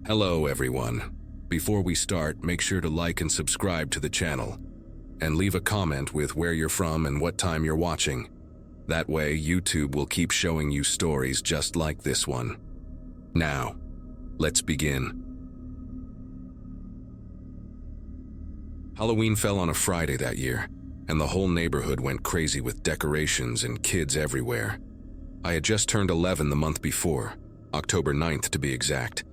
Hello everyone. Before we start, make sure to like and subscribe to the channel. And leave a comment with where you're from and what time you're watching. That way, YouTube will keep showing you stories just like this one. Now, let's begin. Halloween fell on a Friday that year, and the whole neighborhood went crazy with decorations and kids everywhere. I had just turned 11 the month before, October 9th to be exact,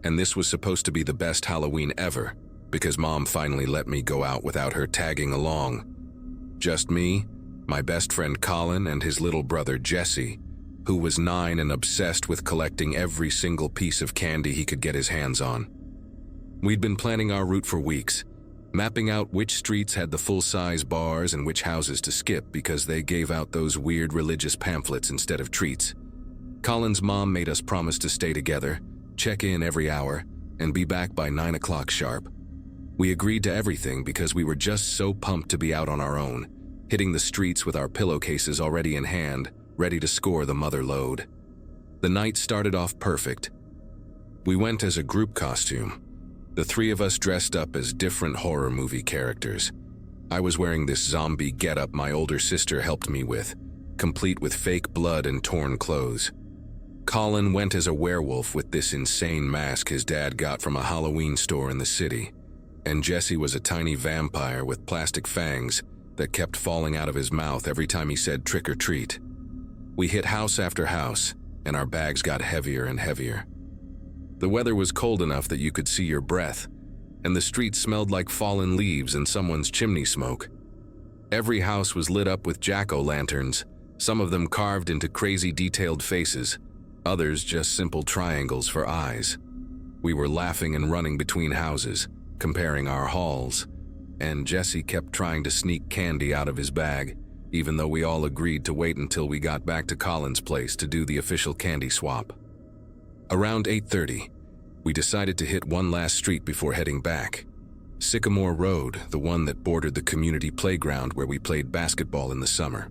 and this was supposed to be the best Halloween ever, because Mom finally let me go out without her tagging along. Just me, my best friend Colin, and his little brother Jesse, who was 9 and obsessed with collecting every single piece of candy he could get his hands on. We'd been planning our route for weeks, mapping out which streets had the full-size bars and which houses to skip because they gave out those weird religious pamphlets instead of treats. Colin's mom made us promise to stay together, check in every hour, and be back by 9 o'clock sharp. We agreed to everything because we were just so pumped to be out on our own, hitting the streets with our pillowcases already in hand, ready to score the mother lode. The night started off perfect. We went as a group costume. The three of us dressed up as different horror movie characters. I was wearing this zombie getup my older sister helped me with, complete with fake blood and torn clothes. Colin went as a werewolf with this insane mask his dad got from a Halloween store in the city, and Jesse was a tiny vampire with plastic fangs that kept falling out of his mouth every time he said trick or treat. We hit house after house, and our bags got heavier and heavier. The weather was cold enough that you could see your breath, and the street smelled like fallen leaves and someone's chimney smoke. Every house was lit up with jack-o'-lanterns, some of them carved into crazy detailed faces, others just simple triangles for eyes. We were laughing and running between houses, comparing our hauls, and Jesse kept trying to sneak candy out of his bag, even though we all agreed to wait until we got back to Colin's place to do the official candy swap. Around 8:30, we decided to hit one last street before heading back. Sycamore Road, the one that bordered the community playground where we played basketball in the summer.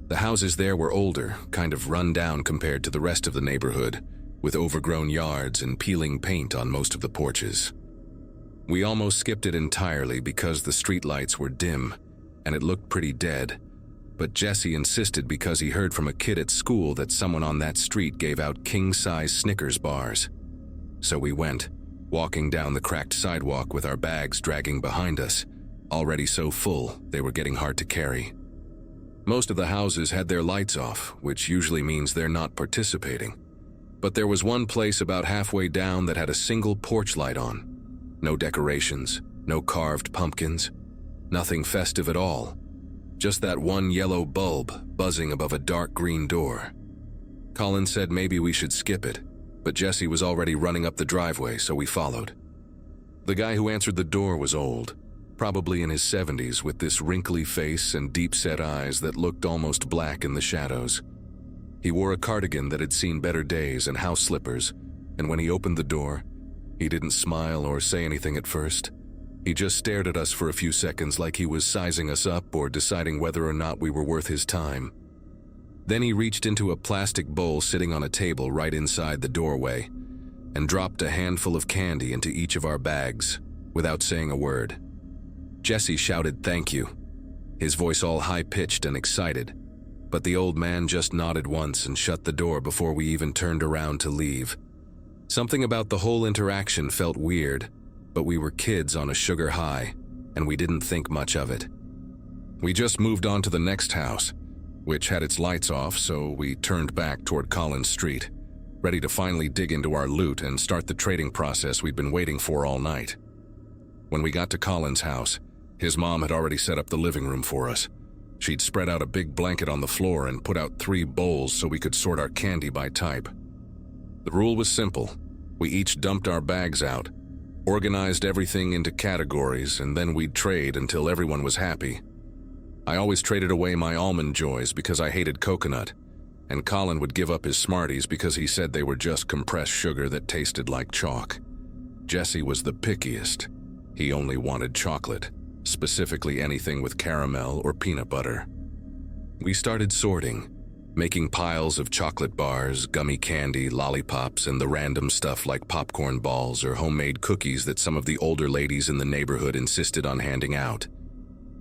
The houses there were older, kind of run down compared to the rest of the neighborhood, with overgrown yards and peeling paint on most of the porches. We almost skipped it entirely because the streetlights were dim, and it looked pretty dead. But Jesse insisted because he heard from a kid at school that someone on that street gave out king-size Snickers bars. So we went, walking down the cracked sidewalk with our bags dragging behind us, already so full they were getting hard to carry. Most of the houses had their lights off, which usually means they're not participating. But there was one place about halfway down that had a single porch light on. No decorations, no carved pumpkins, nothing festive at all. Just that one yellow bulb buzzing above a dark green door. Colin said maybe we should skip it, but Jesse was already running up the driveway, so we followed. The guy who answered the door was old, probably in his 70s, with this wrinkly face and deep-set eyes that looked almost black in the shadows. He wore a cardigan that had seen better days and house slippers, and when he opened the door, he didn't smile or say anything at first. He just stared at us for a few seconds like he was sizing us up or deciding whether or not we were worth his time. Then he reached into a plastic bowl sitting on a table right inside the doorway and dropped a handful of candy into each of our bags without saying a word. Jesse shouted thank you, his voice all high-pitched and excited, but the old man just nodded once and shut the door before we even turned around to leave. Something about the whole interaction felt weird, but we were kids on a sugar high, and we didn't think much of it. We just moved on to the next house, which had its lights off, so we turned back toward Collins Street, ready to finally dig into our loot and start the trading process we'd been waiting for all night. When we got to Colin's house, his mom had already set up the living room for us. She'd spread out a big blanket on the floor and put out 3 bowls so we could sort our candy by type. The rule was simple. We each dumped our bags out, organized everything into categories, and then we'd trade until everyone was happy. I always traded away my Almond Joys because I hated coconut, and Colin would give up his Smarties because he said they were just compressed sugar that tasted like chalk. Jesse was the pickiest. He only wanted chocolate, specifically anything with caramel or peanut butter. We started sorting, making piles of chocolate bars, gummy candy, lollipops, and the random stuff like popcorn balls or homemade cookies that some of the older ladies in the neighborhood insisted on handing out.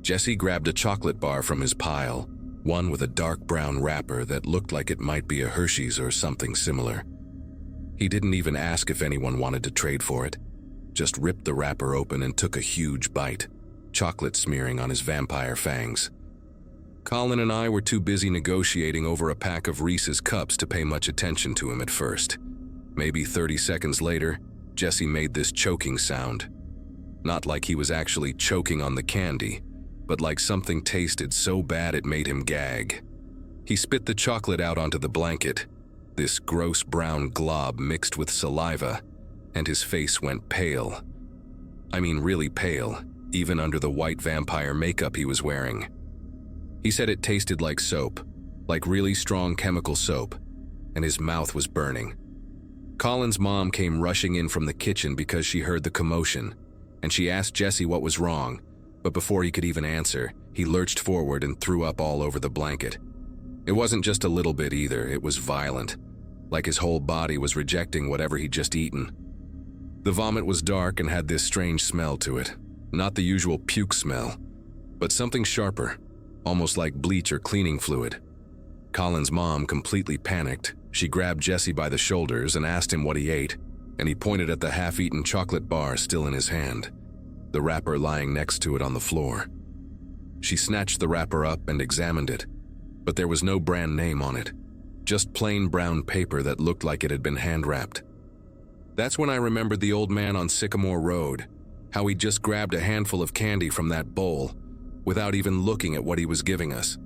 Jesse grabbed a chocolate bar from his pile, one with a dark brown wrapper that looked like it might be a Hershey's or something similar. He didn't even ask if anyone wanted to trade for it, just ripped the wrapper open and took a huge bite, chocolate smearing on his vampire fangs. Colin and I were too busy negotiating over a pack of Reese's cups to pay much attention to him at first. Maybe 30 seconds later, Jesse made this choking sound. Not like he was actually choking on the candy, but like something tasted so bad it made him gag. He spit the chocolate out onto the blanket, this gross brown glob mixed with saliva, and his face went pale. I mean really pale, even under the white vampire makeup he was wearing. He said it tasted like soap, like really strong chemical soap, and his mouth was burning. Colin's mom came rushing in from the kitchen because she heard the commotion, and she asked Jesse what was wrong, but before he could even answer, he lurched forward and threw up all over the blanket. It wasn't just a little bit either, it was violent, like his whole body was rejecting whatever he'd just eaten. The vomit was dark and had this strange smell to it, not the usual puke smell, but something sharper, almost like bleach or cleaning fluid. Colin's mom completely panicked. She grabbed Jesse by the shoulders and asked him what he ate, and he pointed at the half-eaten chocolate bar still in his hand, the wrapper lying next to it on the floor. She snatched the wrapper up and examined it, but there was no brand name on it, just plain brown paper that looked like it had been hand-wrapped. That's when I remembered the old man on Sycamore Road, how he just grabbed a handful of candy from that bowl, without even looking at what he was giving us.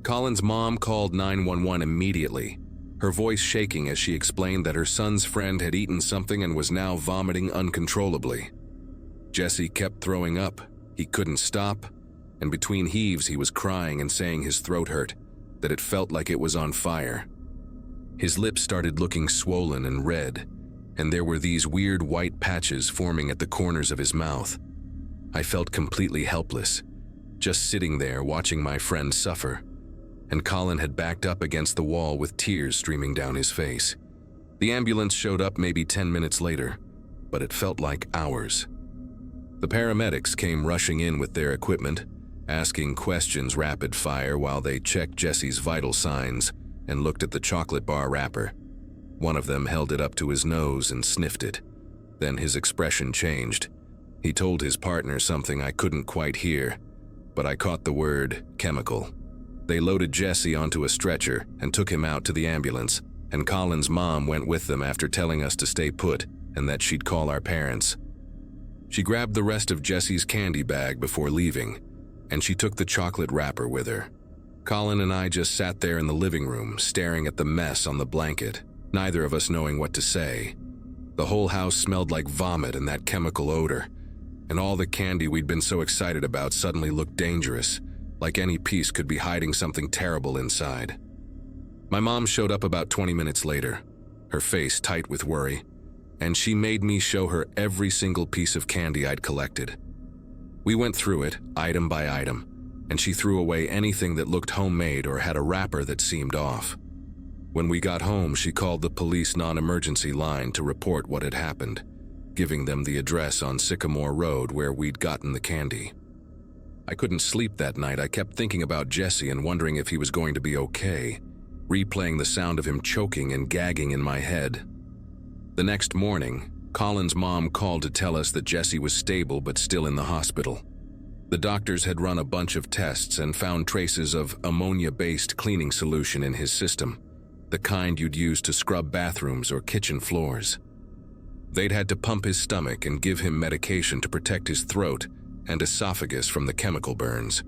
Colin's mom called 911 immediately, her voice shaking as she explained that her son's friend had eaten something and was now vomiting uncontrollably. Jesse kept throwing up, he couldn't stop, and between heaves he was crying and saying his throat hurt, that it felt like it was on fire. His lips started looking swollen and red, and there were these weird white patches forming at the corners of his mouth. I felt completely helpless, just sitting there watching my friend suffer, and Colin had backed up against the wall with tears streaming down his face. The ambulance showed up maybe 10 minutes later, but it felt like hours. The paramedics came rushing in with their equipment, asking questions rapid fire while they checked Jesse's vital signs and looked at the chocolate bar wrapper. One of them held it up to his nose and sniffed it. Then his expression changed. He told his partner something I couldn't quite hear, but I caught the word chemical. They loaded Jesse onto a stretcher and took him out to the ambulance, and Colin's mom went with them after telling us to stay put and that she'd call our parents. She grabbed the rest of Jesse's candy bag before leaving, and she took the chocolate wrapper with her. Colin and I just sat there in the living room, staring at the mess on the blanket, neither of us knowing what to say. The whole house smelled like vomit and that chemical odor, and all the candy we'd been so excited about suddenly looked dangerous, like any piece could be hiding something terrible inside. My mom showed up about 20 minutes later, her face tight with worry, and she made me show her every single piece of candy I'd collected. We went through it, item by item, and she threw away anything that looked homemade or had a wrapper that seemed off. When we got home, she called the police non-emergency line to report what had happened, giving them the address on Sycamore Road where we'd gotten the candy. I couldn't sleep that night. I kept thinking about Jesse and wondering if he was going to be okay, replaying the sound of him choking and gagging in my head. The next morning, Colin's mom called to tell us that Jesse was stable but still in the hospital. The doctors had run a bunch of tests and found traces of ammonia-based cleaning solution in his system, the kind you'd use to scrub bathrooms or kitchen floors. They'd had to pump his stomach and give him medication to protect his throat and esophagus from the chemical burns.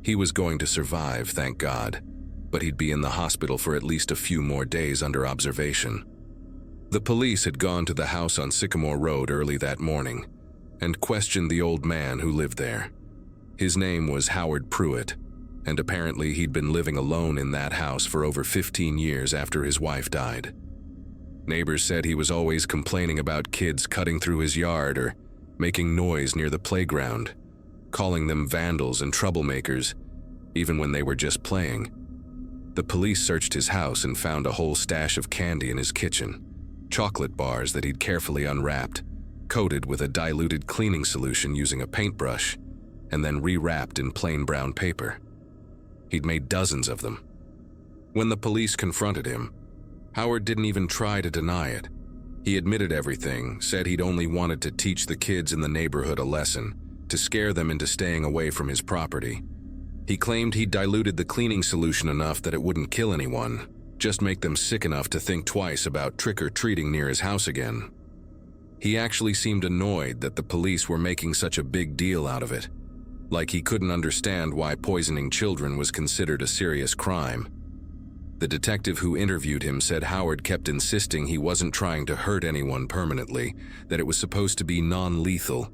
He was going to survive, thank God, but he'd be in the hospital for at least a few more days under observation. The police had gone to the house on Sycamore Road early that morning and questioned the old man who lived there. His name was Howard Pruitt, and apparently he'd been living alone in that house for over 15 years after his wife died. Neighbors said he was always complaining about kids cutting through his yard or making noise near the playground, calling them vandals and troublemakers, even when they were just playing. The police searched his house and found a whole stash of candy in his kitchen, chocolate bars that he'd carefully unwrapped, coated with a diluted cleaning solution using a paintbrush, and then rewrapped in plain brown paper. He'd made dozens of them. When the police confronted him, Howard didn't even try to deny it. He admitted everything, said he'd only wanted to teach the kids in the neighborhood a lesson, to scare them into staying away from his property. He claimed he'd diluted the cleaning solution enough that it wouldn't kill anyone, just make them sick enough to think twice about trick-or-treating near his house again. He actually seemed annoyed that the police were making such a big deal out of it, like he couldn't understand why poisoning children was considered a serious crime. The detective who interviewed him said Howard kept insisting he wasn't trying to hurt anyone permanently, that it was supposed to be non-lethal,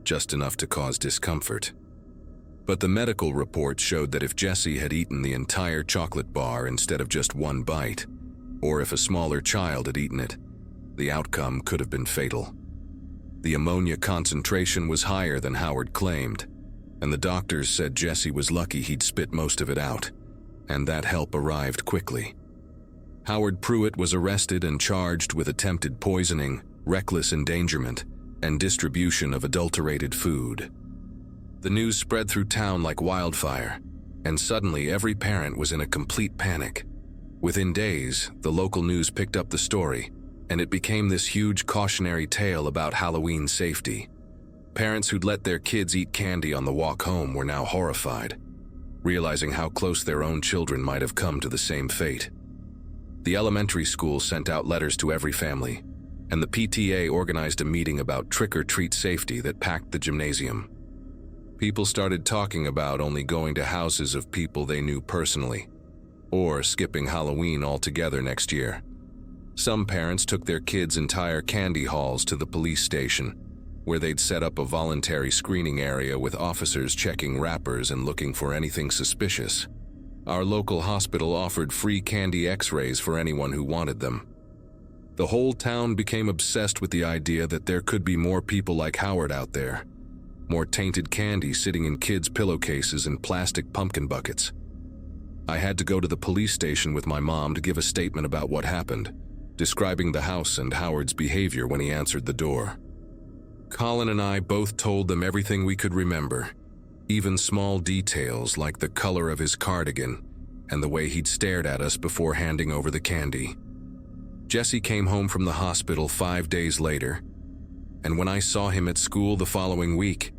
just enough to cause discomfort. But the medical report showed that if Jesse had eaten the entire chocolate bar instead of just one bite, or if a smaller child had eaten it, the outcome could have been fatal. The ammonia concentration was higher than Howard claimed, and the doctors said Jesse was lucky he'd spit most of it out, and that help arrived quickly. Howard Pruitt was arrested and charged with attempted poisoning, reckless endangerment, and distribution of adulterated food. The news spread through town like wildfire, and suddenly every parent was in a complete panic. Within days, the local news picked up the story, and it became this huge cautionary tale about Halloween safety. Parents who'd let their kids eat candy on the walk home were now horrified, realizing how close their own children might have come to the same fate. The elementary school sent out letters to every family, and the PTA organized a meeting about trick-or-treat safety that packed the gymnasium. People started talking about only going to houses of people they knew personally, or skipping Halloween altogether next year. Some parents took their kids' entire candy hauls to the police station, where they'd set up a voluntary screening area with officers checking wrappers and looking for anything suspicious. Our local hospital offered free candy x-rays for anyone who wanted them. The whole town became obsessed with the idea that there could be more people like Howard out there, more tainted candy sitting in kids' pillowcases and plastic pumpkin buckets. I had to go to the police station with my mom to give a statement about what happened, describing the house and Howard's behavior when he answered the door. Colin and I both told them everything we could remember, even small details like the color of his cardigan and the way he'd stared at us before handing over the candy. Jesse came home from the hospital 5 days later, and when I saw him at school the following week,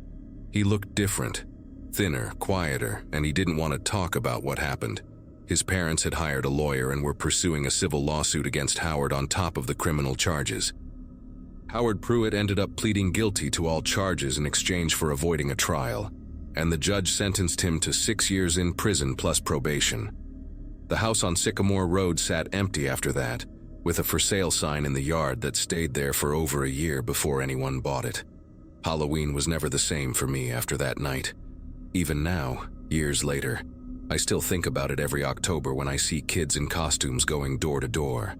he looked different, thinner, quieter, and he didn't want to talk about what happened. His parents had hired a lawyer and were pursuing a civil lawsuit against Howard on top of the criminal charges. Howard Pruitt ended up pleading guilty to all charges in exchange for avoiding a trial, and the judge sentenced him to 6 years in prison plus probation. The house on Sycamore Road sat empty after that, with a for sale sign in the yard that stayed there for over a year before anyone bought it. Halloween was never the same for me after that night. Even now, years later, I still think about it every October when I see kids in costumes going door to door.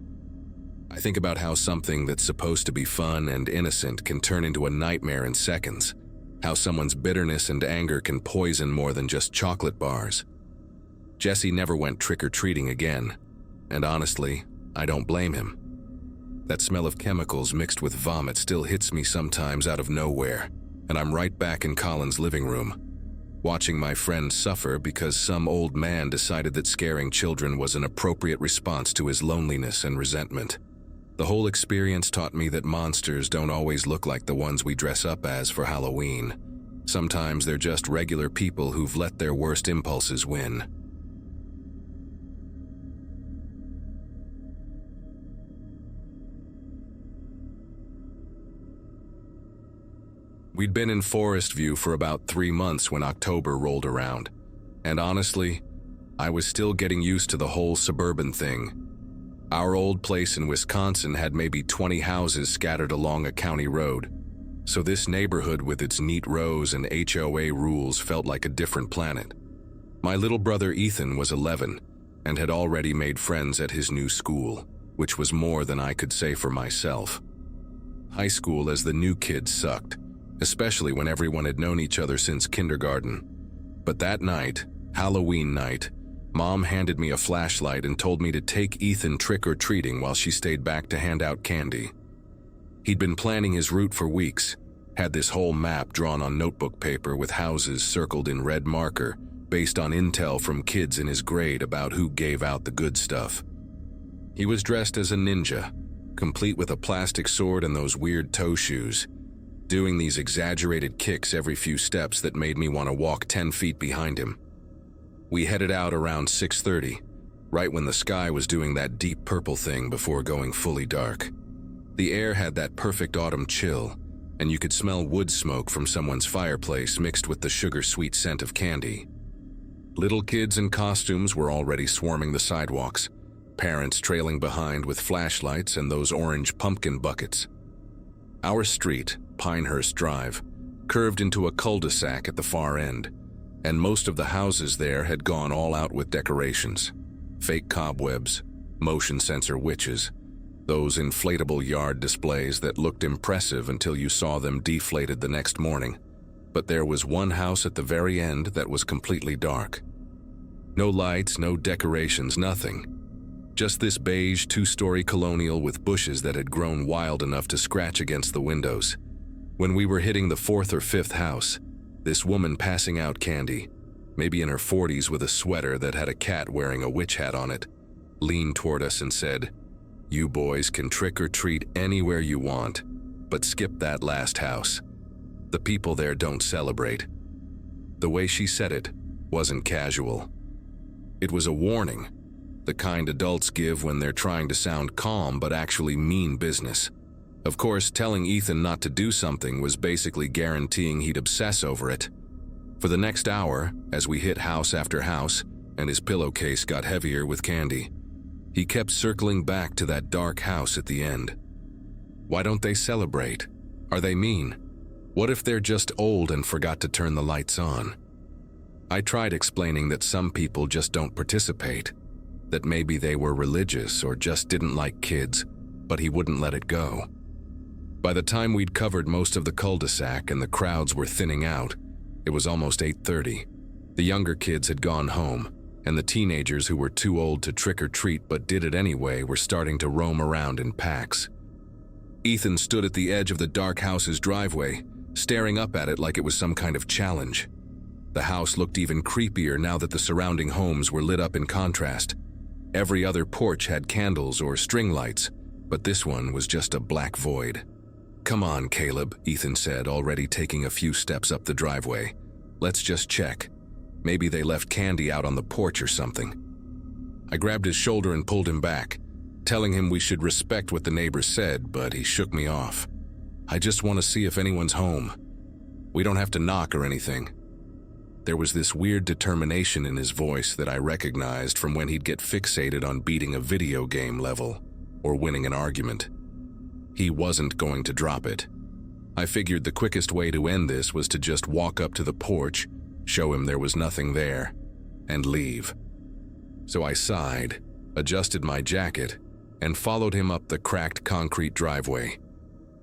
I think about how something that's supposed to be fun and innocent can turn into a nightmare in seconds, how someone's bitterness and anger can poison more than just chocolate bars. Jesse never went trick-or-treating again, and honestly, I don't blame him. That smell of chemicals mixed with vomit still hits me sometimes out of nowhere, and I'm right back in Colin's living room, watching my friend suffer because some old man decided that scaring children was an appropriate response to his loneliness and resentment. The whole experience taught me that monsters don't always look like the ones we dress up as for Halloween. Sometimes they're just regular people who've let their worst impulses win. We'd been in Forest View for about 3 months when October rolled around, and honestly, I was still getting used to the whole suburban thing. Our old place in Wisconsin had maybe 20 houses scattered along a county road, so this neighborhood with its neat rows and HOA rules felt like a different planet. My little brother Ethan was 11 and had already made friends at his new school, which was more than I could say for myself. High school as the new kids sucked, especially when everyone had known each other since kindergarten. But that night, Halloween night, Mom handed me a flashlight and told me to take Ethan trick-or-treating while she stayed back to hand out candy. He'd been planning his route for weeks, had this whole map drawn on notebook paper with houses circled in red marker, based on intel from kids in his grade about who gave out the good stuff. He was dressed as a ninja, complete with a plastic sword and those weird toe shoes, doing these exaggerated kicks every few steps that made me want to walk 10 feet behind him. We headed out around 6:30, right when the sky was doing that deep purple thing before going fully dark. The air had that perfect autumn chill, and you could smell wood smoke from someone's fireplace mixed with the sugar-sweet scent of candy. Little kids in costumes were already swarming the sidewalks, parents trailing behind with flashlights and those orange pumpkin buckets. Our street, Pinehurst Drive, curved into a cul-de-sac at the far end, and most of the houses there had gone all out with decorations. Fake cobwebs, motion sensor witches, those inflatable yard displays that looked impressive until you saw them deflated the next morning. But there was one house at the very end that was completely dark. No lights, no decorations, nothing. Just this beige two-story colonial with bushes that had grown wild enough to scratch against the windows. When we were hitting the 4th or 5th house, this woman passing out candy, maybe in her 40s with a sweater that had a cat wearing a witch hat on it, leaned toward us and said, "You boys can trick or treat anywhere you want, but skip that last house. The people there don't celebrate." The way she said it wasn't casual. It was a warning, the kind adults give when they're trying to sound calm but actually mean business. Of course, telling Ethan not to do something was basically guaranteeing he'd obsess over it. For the next hour, as we hit house after house, and his pillowcase got heavier with candy, he kept circling back to that dark house at the end. Why don't they celebrate? Are they mean? What if they're just old and forgot to turn the lights on? I tried explaining that some people just don't participate, that maybe they were religious or just didn't like kids, but he wouldn't let it go. By the time we'd covered most of the cul-de-sac and the crowds were thinning out, it was almost 8:30. The younger kids had gone home, and the teenagers who were too old to trick-or-treat but did it anyway were starting to roam around in packs. Ethan stood at the edge of the dark house's driveway, staring up at it like it was some kind of challenge. The house looked even creepier now that the surrounding homes were lit up in contrast. Every other porch had candles or string lights, but this one was just a black void. "Come on, Caleb," Ethan said, already taking a few steps up the driveway. "Let's just check. Maybe they left candy out on the porch or something." I grabbed his shoulder and pulled him back, telling him we should respect what the neighbors said, but he shook me off. "I just want to see if anyone's home. We don't have to knock or anything." There was this weird determination in his voice that I recognized from when he'd get fixated on beating a video game level or winning an argument. He wasn't going to drop it. I figured the quickest way to end this was to just walk up to the porch, show him there was nothing there, and leave. So I sighed, adjusted my jacket, and followed him up the cracked concrete driveway.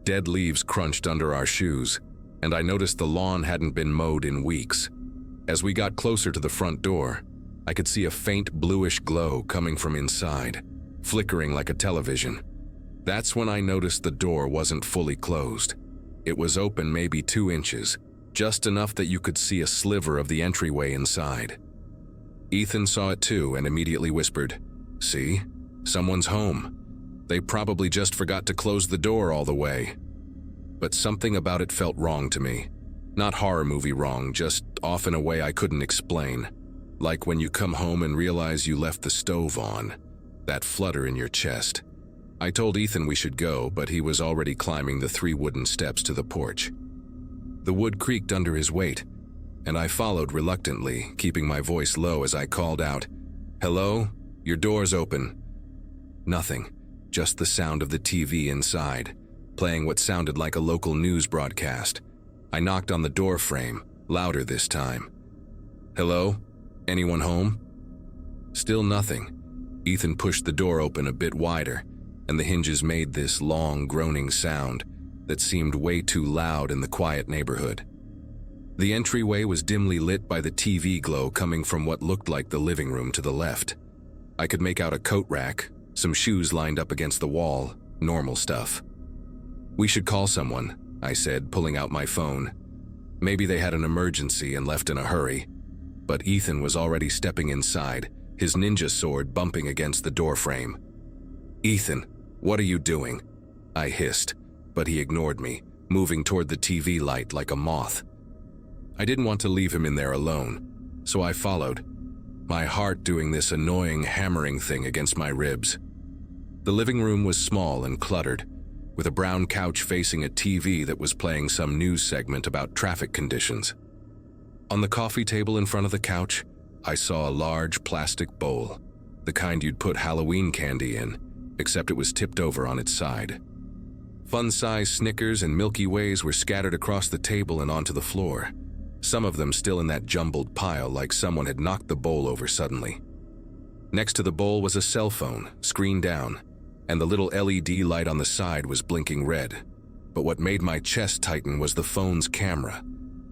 Dead leaves crunched under our shoes, and I noticed the lawn hadn't been mowed in weeks. As we got closer to the front door, I could see a faint bluish glow coming from inside, flickering like a television. That's when I noticed the door wasn't fully closed. It was open maybe 2 inches, just enough that you could see a sliver of the entryway inside. Ethan saw it too and immediately whispered, "See? Someone's home. They probably just forgot to close the door all the way." But something about it felt wrong to me. Not horror movie wrong, just off in a way I couldn't explain. Like when you come home and realize you left the stove on. That flutter in your chest. I told Ethan we should go, but he was already climbing the 3 wooden steps to the porch. The wood creaked under his weight, and I followed reluctantly, keeping my voice low as I called out, "Hello? Your door's open." Nothing, just the sound of the TV inside, playing what sounded like a local news broadcast. I knocked on the door frame, louder this time. "Hello? Anyone home?" Still nothing. Ethan pushed the door open a bit wider, and the hinges made this long, groaning sound that seemed way too loud in the quiet neighborhood. The entryway was dimly lit by the TV glow coming from what looked like the living room to the left. I could make out a coat rack, some shoes lined up against the wall, normal stuff. "We should call someone," I said, pulling out my phone. Maybe they had an emergency and left in a hurry. But Ethan was already stepping inside, his ninja sword bumping against the doorframe. "Ethan, what are you doing?" I hissed, but he ignored me, moving toward the TV light like a moth. I didn't want to leave him in there alone, so I followed, my heart doing this annoying hammering thing against my ribs. The living room was small and cluttered, with a brown couch facing a TV that was playing some news segment about traffic conditions. On the coffee table in front of the couch, I saw a large plastic bowl, the kind you'd put Halloween candy in, except it was tipped over on its side. Fun-sized Snickers and Milky Ways were scattered across the table and onto the floor, some of them still in that jumbled pile like someone had knocked the bowl over suddenly. Next to the bowl was a cell phone, screen down, and the little LED light on the side was blinking red. But what made my chest tighten was the phone's camera.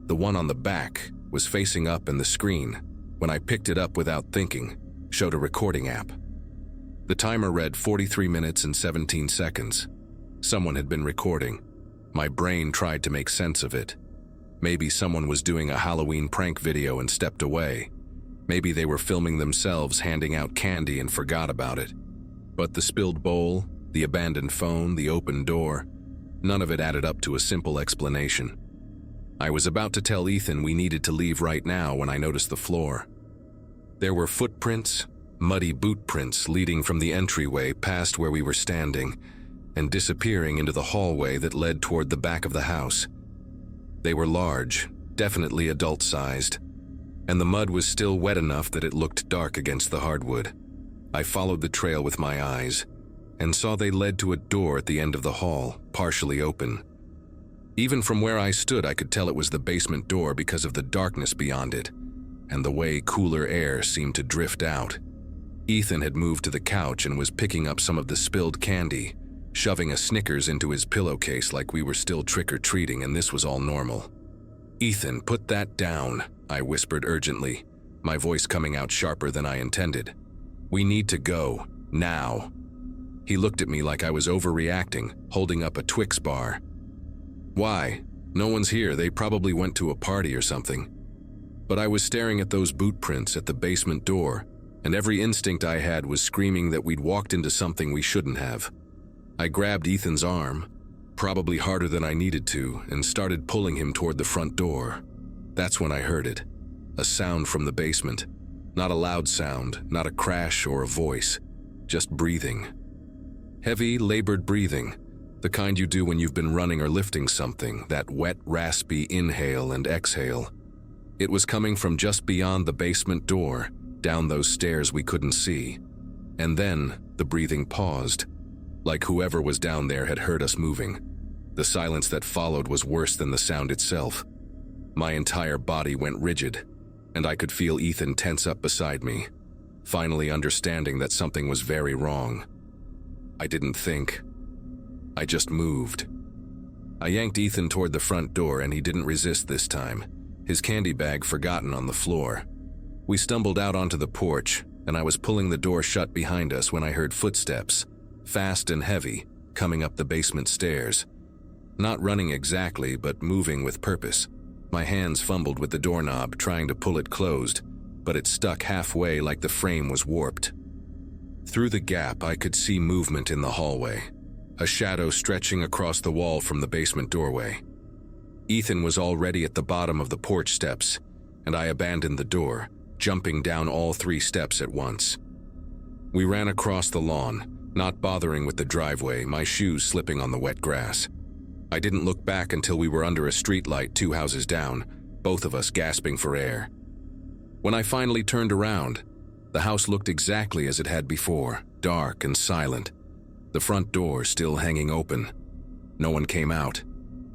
The one on the back was facing up and the screen, when I picked it up without thinking, showed a recording app. The timer read 43 minutes and 17 seconds. Someone had been recording. My brain tried to make sense of it. Maybe someone was doing a Halloween prank video and stepped away. Maybe they were filming themselves handing out candy and forgot about it. But the spilled bowl, the abandoned phone, the open door, none of it added up to a simple explanation. I was about to tell Ethan we needed to leave right now when I noticed the floor. There were footprints, muddy boot prints leading from the entryway past where we were standing and disappearing into the hallway that led toward the back of the house. They were large, definitely adult-sized, and the mud was still wet enough that it looked dark against the hardwood. I followed the trail with my eyes and saw they led to a door at the end of the hall, partially open. Even from where I stood, I could tell it was the basement door because of the darkness beyond it and the way cooler air seemed to drift out. Ethan had moved to the couch and was picking up some of the spilled candy, shoving a Snickers into his pillowcase like we were still trick-or-treating and this was all normal. "Ethan, put that down," I whispered urgently, my voice coming out sharper than I intended. "We need to go, now." He looked at me like I was overreacting, holding up a Twix bar. "Why? No one's here, they probably went to a party or something." But I was staring at those boot prints at the basement door, and every instinct I had was screaming that we'd walked into something we shouldn't have. I grabbed Ethan's arm, probably harder than I needed to, and started pulling him toward the front door. That's when I heard it. A sound from the basement. Not a loud sound, not a crash or a voice, just breathing. Heavy, labored breathing, the kind you do when you've been running or lifting something, that wet, raspy inhale and exhale. It was coming from just beyond the basement door, down those stairs we couldn't see. And then the breathing paused, like whoever was down there had heard us moving. The silence that followed was worse than the sound itself. My entire body went rigid, and I could feel Ethan tense up beside me, finally understanding that something was very wrong. I didn't think. I just moved. I yanked Ethan toward the front door and he didn't resist this time, his candy bag forgotten on the floor. We stumbled out onto the porch, and I was pulling the door shut behind us when I heard footsteps, fast and heavy, coming up the basement stairs. Not running exactly, but moving with purpose. My hands fumbled with the doorknob, trying to pull it closed, but it stuck halfway like the frame was warped. Through the gap, I could see movement in the hallway, a shadow stretching across the wall from the basement doorway. Ethan was already at the bottom of the porch steps, and I abandoned the door, jumping down all 3 steps at once. We ran across the lawn, not bothering with the driveway, my shoes slipping on the wet grass. I didn't look back until we were under a streetlight 2 houses down, both of us gasping for air. When I finally turned around, the house looked exactly as it had before, dark and silent. The front door still hanging open. No one came out.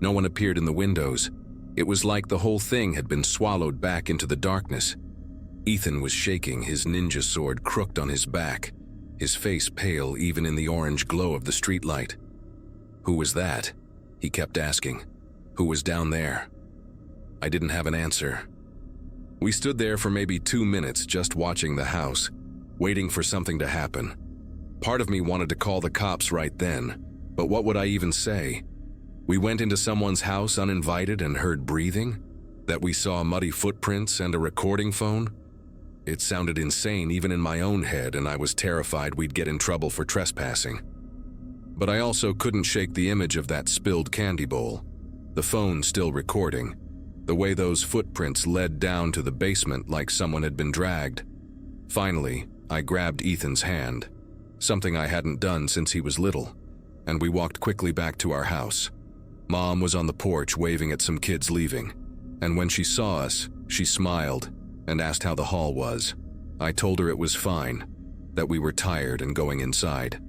No one appeared in the windows. It was like the whole thing had been swallowed back into the darkness. Ethan was shaking, his ninja sword crooked on his back, his face pale even in the orange glow of the streetlight. "Who was that?" he kept asking. "Who was down there?" I didn't have an answer. We stood there for maybe 2 minutes just watching the house, waiting for something to happen. Part of me wanted to call the cops right then, but what would I even say? We went into someone's house uninvited and heard breathing? That we saw muddy footprints and a recording phone? It sounded insane even in my own head, and I was terrified we'd get in trouble for trespassing. But I also couldn't shake the image of that spilled candy bowl, the phone still recording, the way those footprints led down to the basement like someone had been dragged. Finally, I grabbed Ethan's hand, something I hadn't done since he was little, and we walked quickly back to our house. Mom was on the porch waving at some kids leaving, and when she saw us, she smiled and asked how the haul was. I told her it was fine, that we were tired and going inside.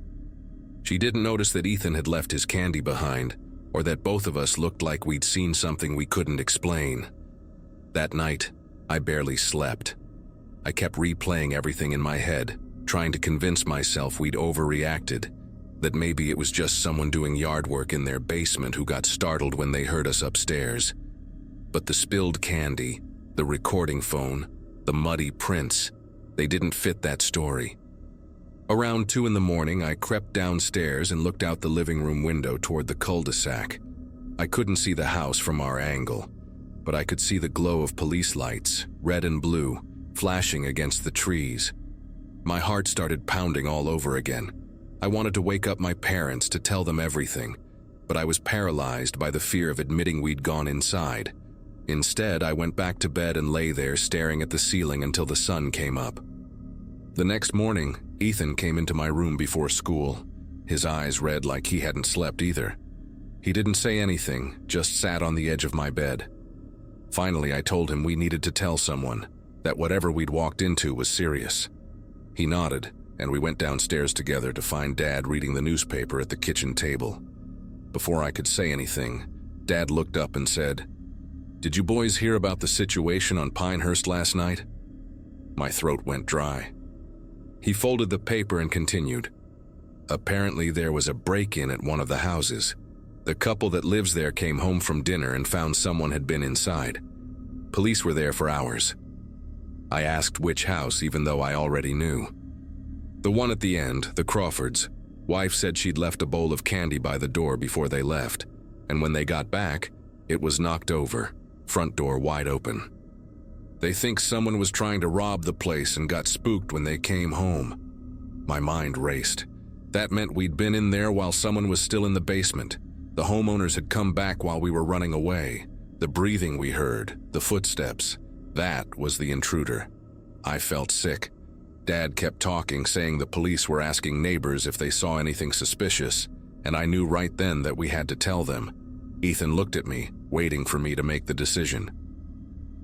She didn't notice that Ethan had left his candy behind, or that both of us looked like we'd seen something we couldn't explain. That night, I barely slept. I kept replaying everything in my head, trying to convince myself we'd overreacted, that maybe it was just someone doing yard work in their basement who got startled when they heard us upstairs. But the spilled candy, the recording phone, the muddy prints, they didn't fit that story. Around 2 in the morning, I crept downstairs and looked out the living room window toward the cul-de-sac. I couldn't see the house from our angle, but I could see the glow of police lights, red and blue, flashing against the trees. My heart started pounding all over again. I wanted to wake up my parents to tell them everything, but I was paralyzed by the fear of admitting we'd gone inside. Instead, I went back to bed and lay there staring at the ceiling until the sun came up. The next morning, Ethan came into my room before school, his eyes red like he hadn't slept either. He didn't say anything, just sat on the edge of my bed. Finally, I told him we needed to tell someone, that whatever we'd walked into was serious. He nodded, and we went downstairs together to find Dad reading the newspaper at the kitchen table. Before I could say anything, Dad looked up and said, "Did you boys hear about the situation on Pinehurst last night?" My throat went dry. He folded the paper and continued. Apparently there was a break-in at one of the houses. The couple that lives there came home from dinner and found someone had been inside. Police were there for hours. I asked which house, even though I already knew. The one at the end, the Crawfords. Wife said she'd left a bowl of candy by the door before they left, and when they got back, it was knocked over, front door wide open. They think someone was trying to rob the place and got spooked when they came home. My mind raced. That meant we'd been in there while someone was still in the basement. The homeowners had come back while we were running away. The breathing we heard, the footsteps, that was the intruder. I felt sick. Dad kept talking, saying the police were asking neighbors if they saw anything suspicious, and I knew right then that we had to tell them. Ethan looked at me, waiting for me to make the decision.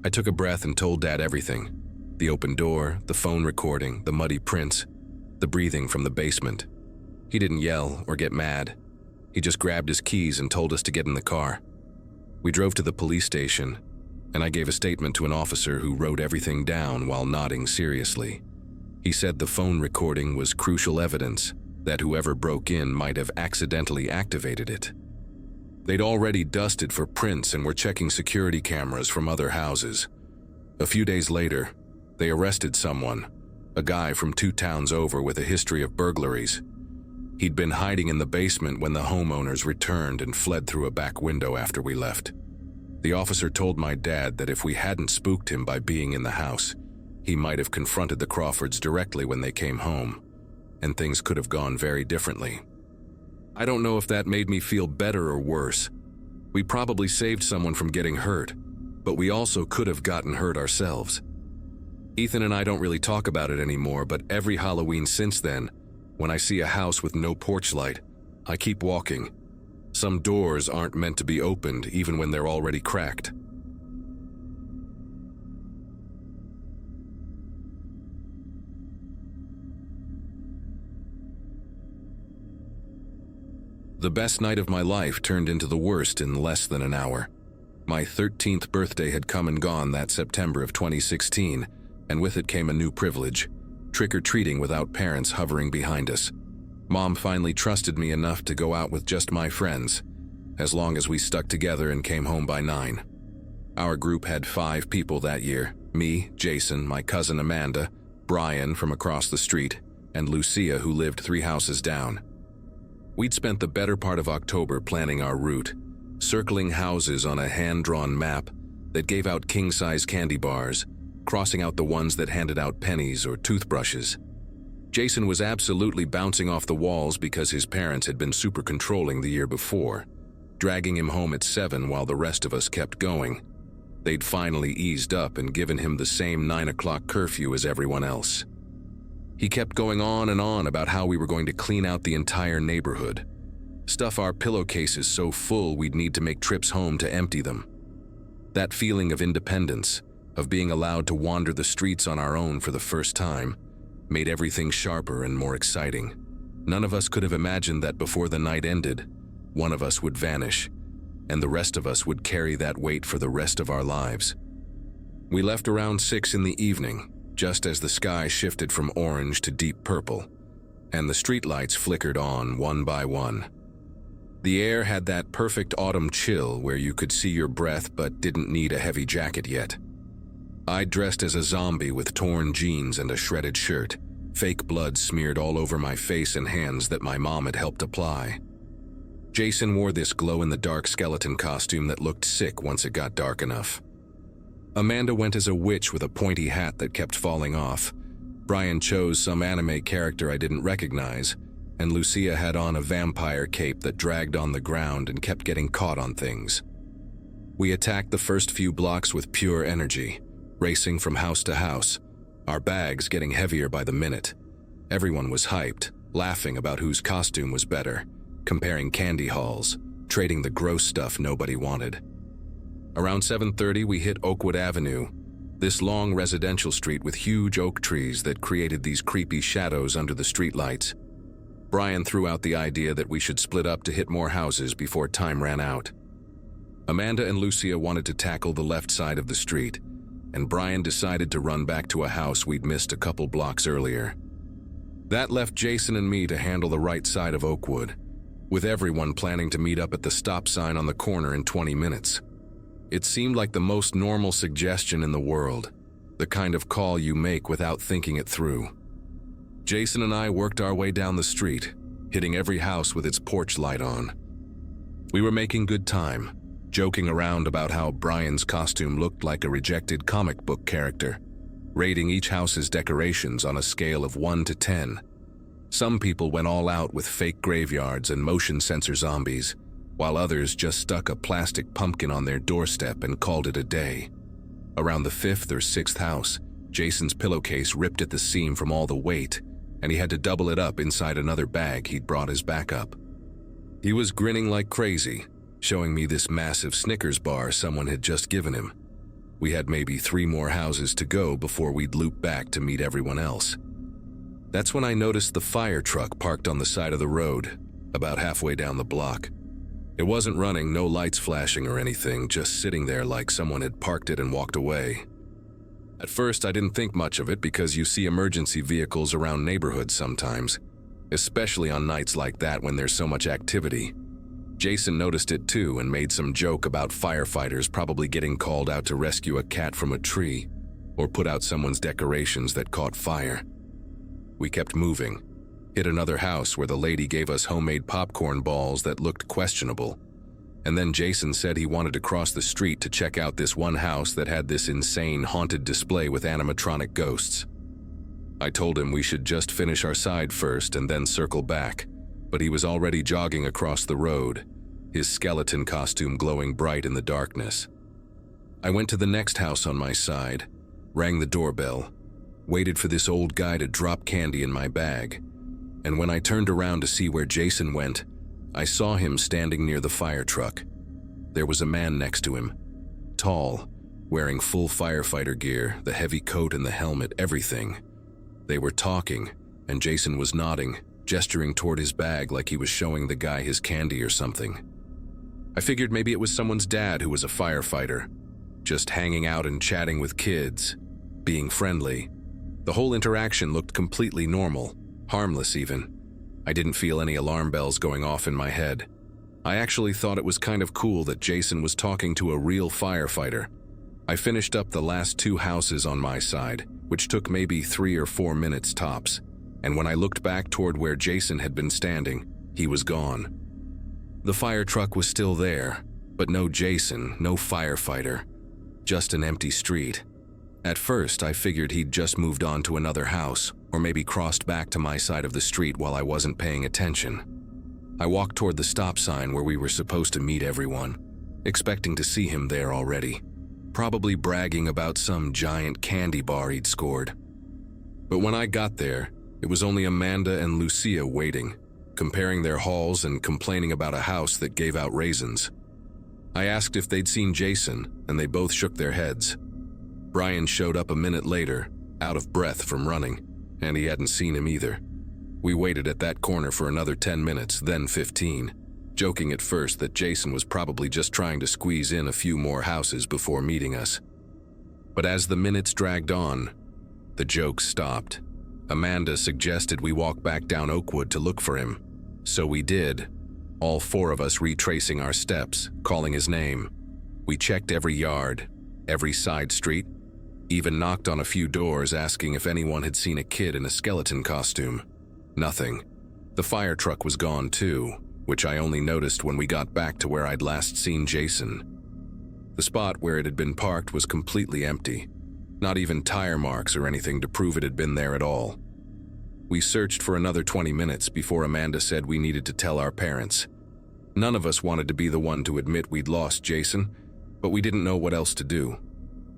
I took a breath and told Dad everything. The open door, the phone recording, the muddy prints, the breathing from the basement. He didn't yell or get mad. He just grabbed his keys and told us to get in the car. We drove to the police station, and I gave a statement to an officer who wrote everything down while nodding seriously. He said the phone recording was crucial evidence that whoever broke in might have accidentally activated it. They'd already dusted for prints and were checking security cameras from other houses. A few days later, they arrested someone, a guy from 2 towns over with a history of burglaries. He'd been hiding in the basement when the homeowners returned and fled through a back window after we left. The officer told my dad that if we hadn't spooked him by being in the house, he might have confronted the Crawfords directly when they came home, and things could have gone very differently. I don't know if that made me feel better or worse. We probably saved someone from getting hurt, but we also could have gotten hurt ourselves. Ethan and I don't really talk about it anymore, but every Halloween since then, when I see a house with no porch light, I keep walking. Some doors aren't meant to be opened even when they're already cracked. The best night of my life turned into the worst in less than an hour. My 13th birthday had come and gone that September of 2016, and with it came a new privilege, trick-or-treating without parents hovering behind us. Mom finally trusted me enough to go out with just my friends, as long as we stuck together and came home by 9. Our group had 5 people that year: me, Jason, my cousin Amanda, Brian from across the street, and Lucia, who lived 3 houses down. We'd spent the better part of October planning our route, circling houses on a hand-drawn map that gave out king-size candy bars, crossing out the ones that handed out pennies or toothbrushes. Jason was absolutely bouncing off the walls because his parents had been super controlling the year before, dragging him home at 7 while the rest of us kept going. They'd finally eased up and given him the same 9 o'clock curfew as everyone else. He kept going on and on about how we were going to clean out the entire neighborhood, stuff our pillowcases so full we'd need to make trips home to empty them. That feeling of independence, of being allowed to wander the streets on our own for the first time, made everything sharper and more exciting. None of us could have imagined that before the night ended, one of us would vanish, and the rest of us would carry that weight for the rest of our lives. We left around 6 in the evening, just as the sky shifted from orange to deep purple, and the streetlights flickered on one by one. The air had that perfect autumn chill where you could see your breath but didn't need a heavy jacket yet. I dressed as a zombie with torn jeans and a shredded shirt, fake blood smeared all over my face and hands that my mom had helped apply. Jason wore this glow-in-the-dark skeleton costume that looked sick once it got dark enough. Amanda went as a witch with a pointy hat that kept falling off. Brian chose some anime character I didn't recognize, and Lucia had on a vampire cape that dragged on the ground and kept getting caught on things. We attacked the first few blocks with pure energy, racing from house to house, our bags getting heavier by the minute. Everyone was hyped, laughing about whose costume was better, comparing candy hauls, trading the gross stuff nobody wanted. Around 7:30, we hit Oakwood Avenue, this long residential street with huge oak trees that created these creepy shadows under the streetlights. Brian threw out the idea that we should split up to hit more houses before time ran out. Amanda and Lucia wanted to tackle the left side of the street, and Brian decided to run back to a house we'd missed a couple blocks earlier. That left Jason and me to handle the right side of Oakwood, with everyone planning to meet up at the stop sign on the corner in 20 minutes. It seemed like the most normal suggestion in the world, the kind of call you make without thinking it through. Jason and I worked our way down the street, hitting every house with its porch light on. We were making good time, joking around about how Brian's costume looked like a rejected comic book character, rating each house's decorations on a scale of 1 to 10. Some people went all out with fake graveyards and motion sensor zombies, while others just stuck a plastic pumpkin on their doorstep and called it a day. Around the 5th or 6th house, Jason's pillowcase ripped at the seam from all the weight, and he had to double it up inside another bag he'd brought as backup. He was grinning like crazy, showing me this massive Snickers bar someone had just given him. We had maybe 3 more houses to go before we'd loop back to meet everyone else. That's when I noticed the fire truck parked on the side of the road, about halfway down the block. It wasn't running, no lights flashing or anything, just sitting there like someone had parked it and walked away. At first, I didn't think much of it because you see emergency vehicles around neighborhoods sometimes, especially on nights like that when there's so much activity. Jason noticed it too and made some joke about firefighters probably getting called out to rescue a cat from a tree or put out someone's decorations that caught fire. We kept moving, hit another house where the lady gave us homemade popcorn balls that looked questionable, and then Jason said he wanted to cross the street to check out this one house that had this insane haunted display with animatronic ghosts. I told him we should just finish our side first and then circle back, but he was already jogging across the road, his skeleton costume glowing bright in the darkness. I went to the next house on my side, rang the doorbell, waited for this old guy to drop candy in my bag, and when I turned around to see where Jason went, I saw him standing near the fire truck. There was a man next to him, tall, wearing full firefighter gear, the heavy coat and the helmet, everything. They were talking, and Jason was nodding, gesturing toward his bag like he was showing the guy his candy or something. I figured maybe it was someone's dad who was a firefighter, just hanging out and chatting with kids, being friendly. The whole interaction looked completely normal, harmless even. I didn't feel any alarm bells going off in my head. I actually thought it was kind of cool that Jason was talking to a real firefighter, I finished up the last 2 houses on my side, which took maybe 3 or 4 minutes tops, and when I looked back toward where Jason had been standing, he was gone. The fire truck was still there, but no Jason, no firefighter, just an empty street. At first, I figured he'd just moved on to another house, or maybe crossed back to my side of the street while I wasn't paying attention. I walked toward the stop sign where we were supposed to meet everyone, expecting to see him there already, probably bragging about some giant candy bar he'd scored. But when I got there, it was only Amanda and Lucia waiting, comparing their hauls and complaining about a house that gave out raisins. I asked if they'd seen Jason, and they both shook their heads. Brian showed up a minute later, out of breath from running, and he hadn't seen him either. We waited at that corner for another 10 minutes, then 15, joking at first that Jason was probably just trying to squeeze in a few more houses before meeting us. But as the minutes dragged on, the jokes stopped. Amanda suggested we walk back down Oakwood to look for him. So we did, all 4 of us retracing our steps, calling his name. We checked every yard, every side street, even knocked on a few doors asking if anyone had seen a kid in a skeleton costume. Nothing. The fire truck was gone too, which I only noticed when we got back to where I'd last seen Jason. The spot where it had been parked was completely empty. Not even tire marks or anything to prove it had been there at all. We searched for another 20 minutes before Amanda said we needed to tell our parents. None of us wanted to be the one to admit we'd lost Jason, but we didn't know what else to do.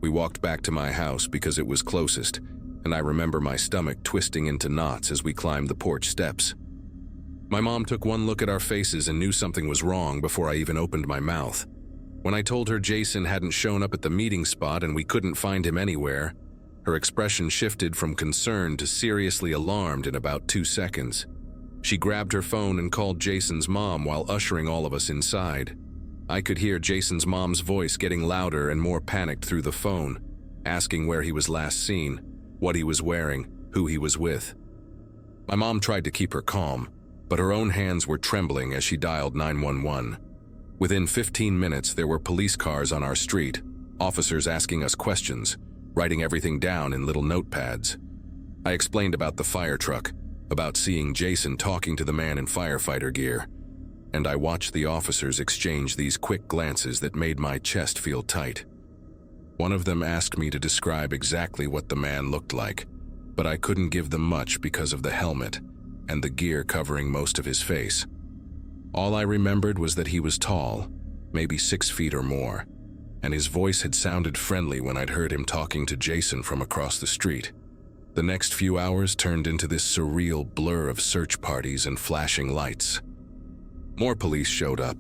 We walked back to my house because it was closest, and I remember my stomach twisting into knots as we climbed the porch steps. My mom took one look at our faces and knew something was wrong before I even opened my mouth. When I told her Jason hadn't shown up at the meeting spot and we couldn't find him anywhere, her expression shifted from concern to seriously alarmed in about 2 seconds. She grabbed her phone and called Jason's mom while ushering all of us inside. I could hear Jason's mom's voice getting louder and more panicked through the phone, asking where he was last seen, what he was wearing, who he was with. My mom tried to keep her calm, but her own hands were trembling as she dialed 911. Within 15 minutes, there were police cars on our street, officers asking us questions, writing everything down in little notepads. I explained about the fire truck, about seeing Jason talking to the man in firefighter gear, and I watched the officers exchange these quick glances that made my chest feel tight. One of them asked me to describe exactly what the man looked like, but I couldn't give them much because of the helmet and the gear covering most of his face. All I remembered was that he was tall, maybe 6 feet or more, and his voice had sounded friendly when I'd heard him talking to Jason from across the street. The next few hours turned into this surreal blur of search parties and flashing lights. More police showed up,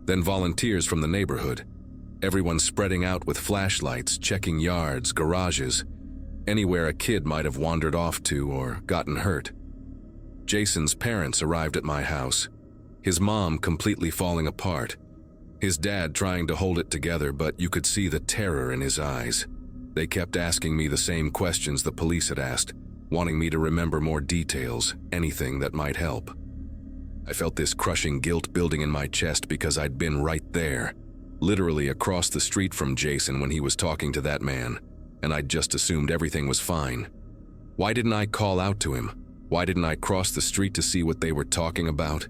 then volunteers from the neighborhood, everyone spreading out with flashlights, checking yards, garages, anywhere a kid might have wandered off to or gotten hurt. Jason's parents arrived at my house, his mom completely falling apart, his dad trying to hold it together, but you could see the terror in his eyes. They kept asking me the same questions the police had asked, wanting me to remember more details, anything that might help. I felt this crushing guilt building in my chest because I'd been right there, literally across the street from Jason when he was talking to that man, and I'd just assumed everything was fine. Why didn't I call out to him? Why didn't I cross the street to see what they were talking about?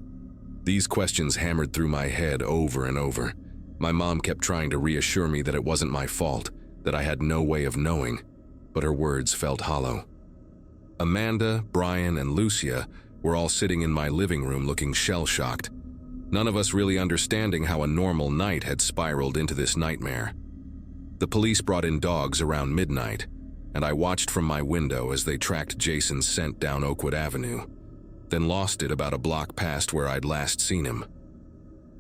These questions hammered through my head over and over. My mom kept trying to reassure me that it wasn't my fault, that I had no way of knowing, but her words felt hollow. Amanda, Brian, and Lucia were all sitting in my living room looking shell-shocked, none of us really understanding how a normal night had spiraled into this nightmare. The police brought in dogs around midnight, and I watched from my window as they tracked Jason's scent down Oakwood Avenue, then lost it about a block past where I'd last seen him.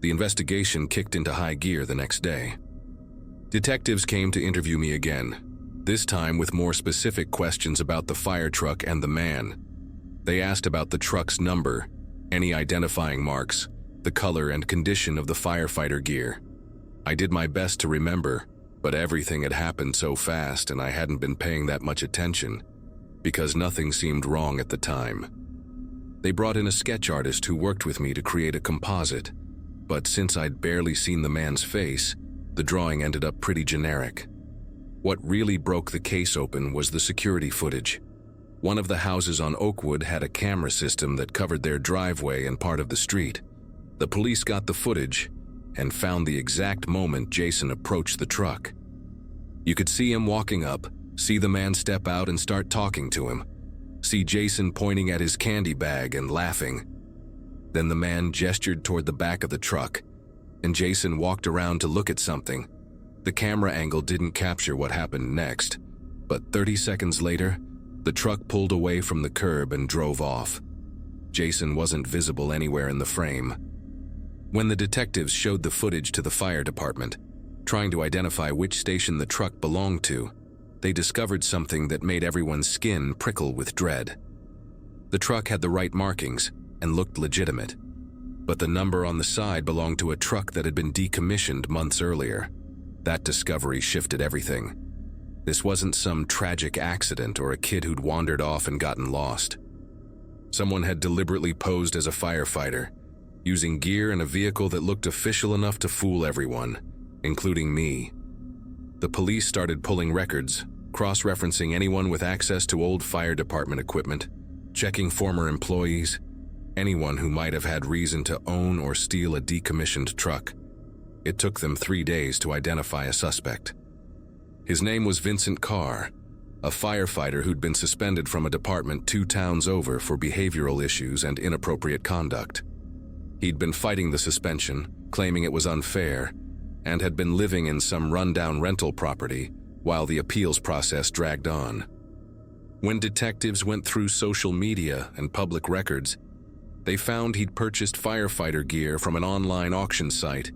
The investigation kicked into high gear the next day. Detectives came to interview me again, this time with more specific questions about the fire truck and the man. They asked about the truck's number, any identifying marks, the color and condition of the firefighter gear. I did my best to remember, but everything had happened so fast and I hadn't been paying that much attention, because nothing seemed wrong at the time. They brought in a sketch artist who worked with me to create a composite, but since I'd barely seen the man's face, the drawing ended up pretty generic. What really broke the case open was the security footage. One of the houses on Oakwood had a camera system that covered their driveway and part of the street. The police got the footage and found the exact moment Jason approached the truck. You could see him walking up, see the man step out and start talking to him, see Jason pointing at his candy bag and laughing. Then the man gestured toward the back of the truck, and Jason walked around to look at something. The camera angle didn't capture what happened next, but 30 seconds later, the truck pulled away from the curb and drove off. Jason wasn't visible anywhere in the frame. When the detectives showed the footage to the fire department, trying to identify which station the truck belonged to, they discovered something that made everyone's skin prickle with dread. The truck had the right markings and looked legitimate, but the number on the side belonged to a truck that had been decommissioned months earlier. That discovery shifted everything. This wasn't some tragic accident or a kid who'd wandered off and gotten lost. Someone had deliberately posed as a firefighter, using gear and a vehicle that looked official enough to fool everyone, including me. The police started pulling records, cross-referencing anyone with access to old fire department equipment, checking former employees, anyone who might have had reason to own or steal a decommissioned truck. It took them 3 days to identify a suspect. His name was Vincent Carr, a firefighter who'd been suspended from a department 2 towns over for behavioral issues and inappropriate conduct. He'd been fighting the suspension, claiming it was unfair, and had been living in some rundown rental property while the appeals process dragged on. When detectives went through social media and public records, they found he'd purchased firefighter gear from an online auction site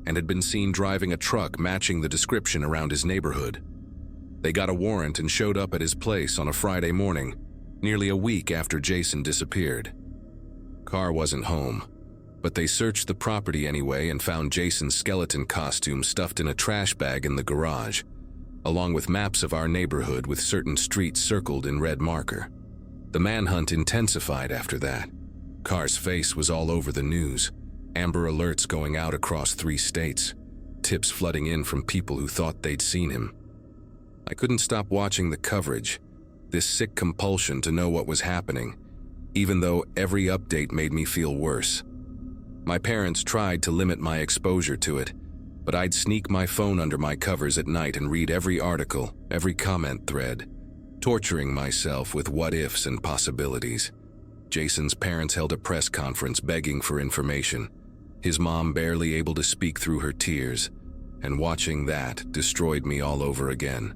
and had been seen driving a truck matching the description around his neighborhood. They got a warrant and showed up at his place on a Friday morning, nearly a week after Jason disappeared. Carr wasn't home, but they searched the property anyway and found Jason's skeleton costume stuffed in a trash bag in the garage, along with maps of our neighborhood with certain streets circled in red marker. The manhunt intensified after that. Carr's face was all over the news, Amber Alerts going out across 3 states, tips flooding in from people who thought they'd seen him. I couldn't stop watching the coverage, this sick compulsion to know what was happening, even though every update made me feel worse. My parents tried to limit my exposure to it, but I'd sneak my phone under my covers at night and read every article, every comment thread, torturing myself with what-ifs and possibilities. Jason's parents held a press conference begging for information, his mom barely able to speak through her tears, and watching that destroyed me all over again.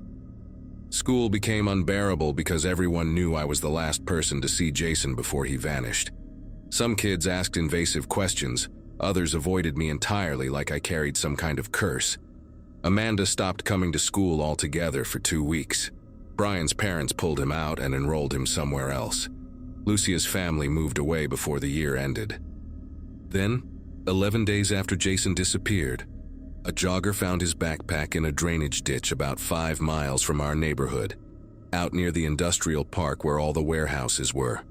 School became unbearable because everyone knew I was the last person to see Jason before he vanished. Some kids asked invasive questions, others avoided me entirely like I carried some kind of curse. Amanda stopped coming to school altogether for 2 weeks. Brian's parents pulled him out and enrolled him somewhere else. Lucia's family moved away before the year ended. Then, 11 days after Jason disappeared, a jogger found his backpack in a drainage ditch about 5 miles from our neighborhood, out near the industrial park where all the warehouses were.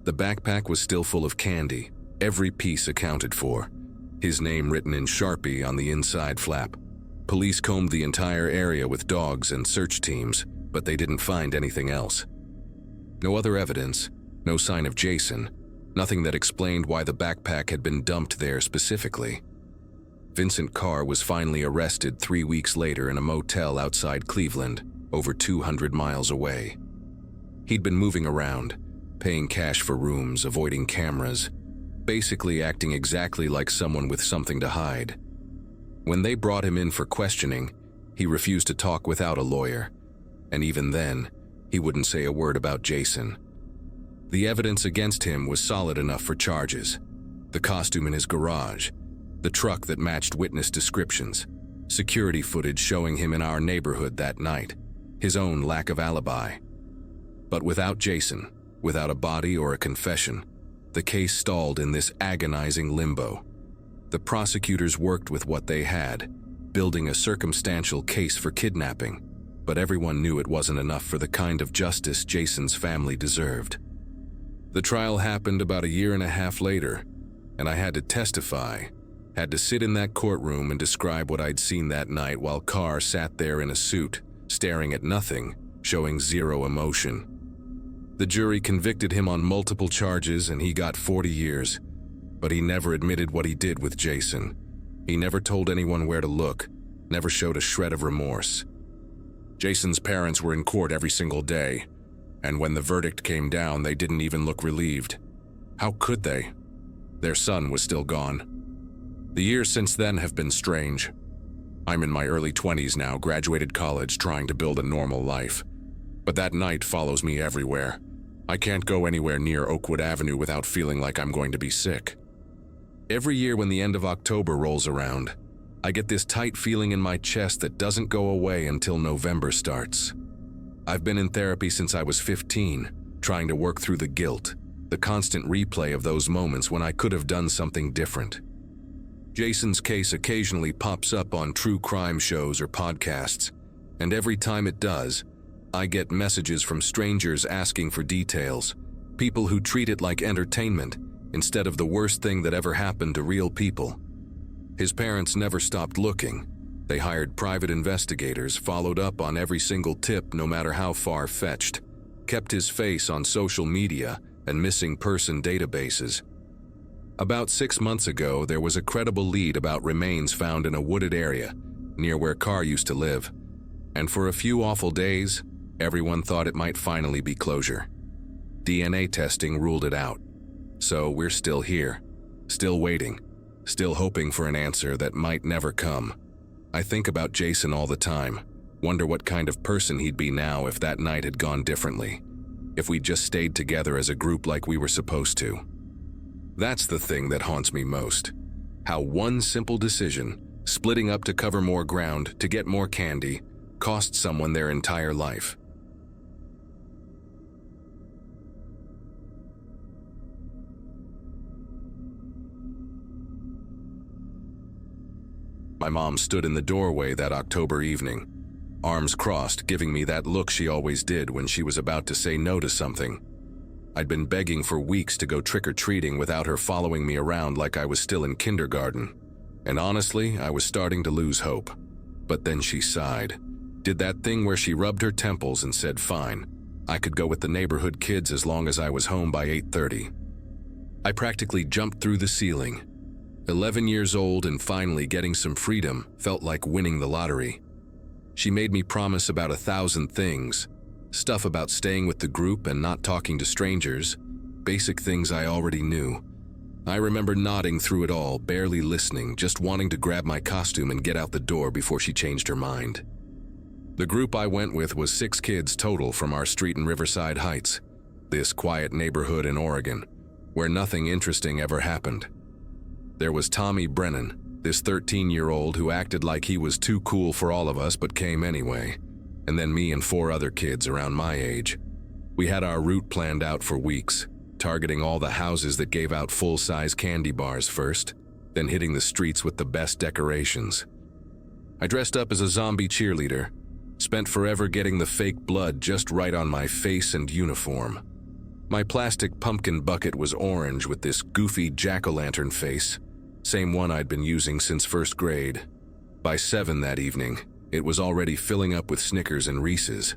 The backpack was still full of candy, every piece accounted for, his name written in Sharpie on the inside flap. Police combed the entire area with dogs and search teams, but they didn't find anything else. No other evidence, no sign of Jason, nothing that explained why the backpack had been dumped there specifically. Vincent Carr was finally arrested 3 weeks later in a motel outside Cleveland, over 200 miles away. He'd been moving around, paying cash for rooms, avoiding cameras, basically acting exactly like someone with something to hide. When they brought him in for questioning, he refused to talk without a lawyer, and even then, he wouldn't say a word about Jason. The evidence against him was solid enough for charges. The costume in his garage, the truck that matched witness descriptions, security footage showing him in our neighborhood that night, his own lack of alibi. But without Jason, without a body or a confession, the case stalled in this agonizing limbo. The prosecutors worked with what they had, building a circumstantial case for kidnapping, but everyone knew it wasn't enough for the kind of justice Jason's family deserved. The trial happened about 1.5 years later, and I had to testify, had to sit in that courtroom and describe what I'd seen that night while Carr sat there in a suit, staring at nothing, showing zero emotion. The jury convicted him on multiple charges and he got 40 years, but he never admitted what he did with Jason. He never told anyone where to look, never showed a shred of remorse. Jason's parents were in court every single day, and when the verdict came down, they didn't even look relieved. How could they? Their son was still gone. The years since then have been strange. I'm in my early 20s now, graduated college, trying to build a normal life. But that night follows me everywhere. I can't go anywhere near Oakwood Avenue without feeling like I'm going to be sick. Every year when the end of October rolls around, I get this tight feeling in my chest that doesn't go away until November starts. I've been in therapy since I was 15, trying to work through the guilt, the constant replay of those moments when I could have done something different. Jason's case occasionally pops up on true crime shows or podcasts, and every time it does, I get messages from strangers asking for details, people who treat it like entertainment instead of the worst thing that ever happened to real people. His parents never stopped looking. They hired private investigators, followed up on every single tip no matter how far-fetched, kept his face on social media and missing person databases. About 6 months ago, there was a credible lead about remains found in a wooded area near where Carr used to live, and for a few awful days, everyone thought it might finally be closure. DNA testing ruled it out. So we're still here, still waiting, still hoping for an answer that might never come. I think about Jason all the time, wonder what kind of person he'd be now if that night had gone differently, if we'd just stayed together as a group like we were supposed to. That's the thing that haunts me most. How one simple decision, splitting up to cover more ground, to get more candy, cost someone their entire life. My mom stood in the doorway that October evening, arms crossed, giving me that look she always did when she was about to say no to something. I'd been begging for weeks to go trick-or-treating without her following me around like I was still in kindergarten. And honestly, I was starting to lose hope. But then she sighed, did that thing where she rubbed her temples and said fine, I could go with the neighborhood kids as long as I was home by 8:30. I practically jumped through the ceiling. 11 years old and finally getting some freedom felt like winning the lottery. She made me promise about 1,000 things, stuff about staying with the group and not talking to strangers, basic things I already knew. I remember nodding through it all, barely listening, just wanting to grab my costume and get out the door before she changed her mind. The group I went with was 6 kids total from our street in Riverside Heights, this quiet neighborhood in Oregon, where nothing interesting ever happened. There was Tommy Brennan, this 13-year-old who acted like he was too cool for all of us but came anyway, and then me and 4 other kids around my age. We had our route planned out for weeks, targeting all the houses that gave out full-size candy bars first, then hitting the streets with the best decorations. I dressed up as a zombie cheerleader, spent forever getting the fake blood just right on my face and uniform. My plastic pumpkin bucket was orange with this goofy jack-o'-lantern face, same one I'd been using since first grade. By 7 that evening, it was already filling up with Snickers and Reese's.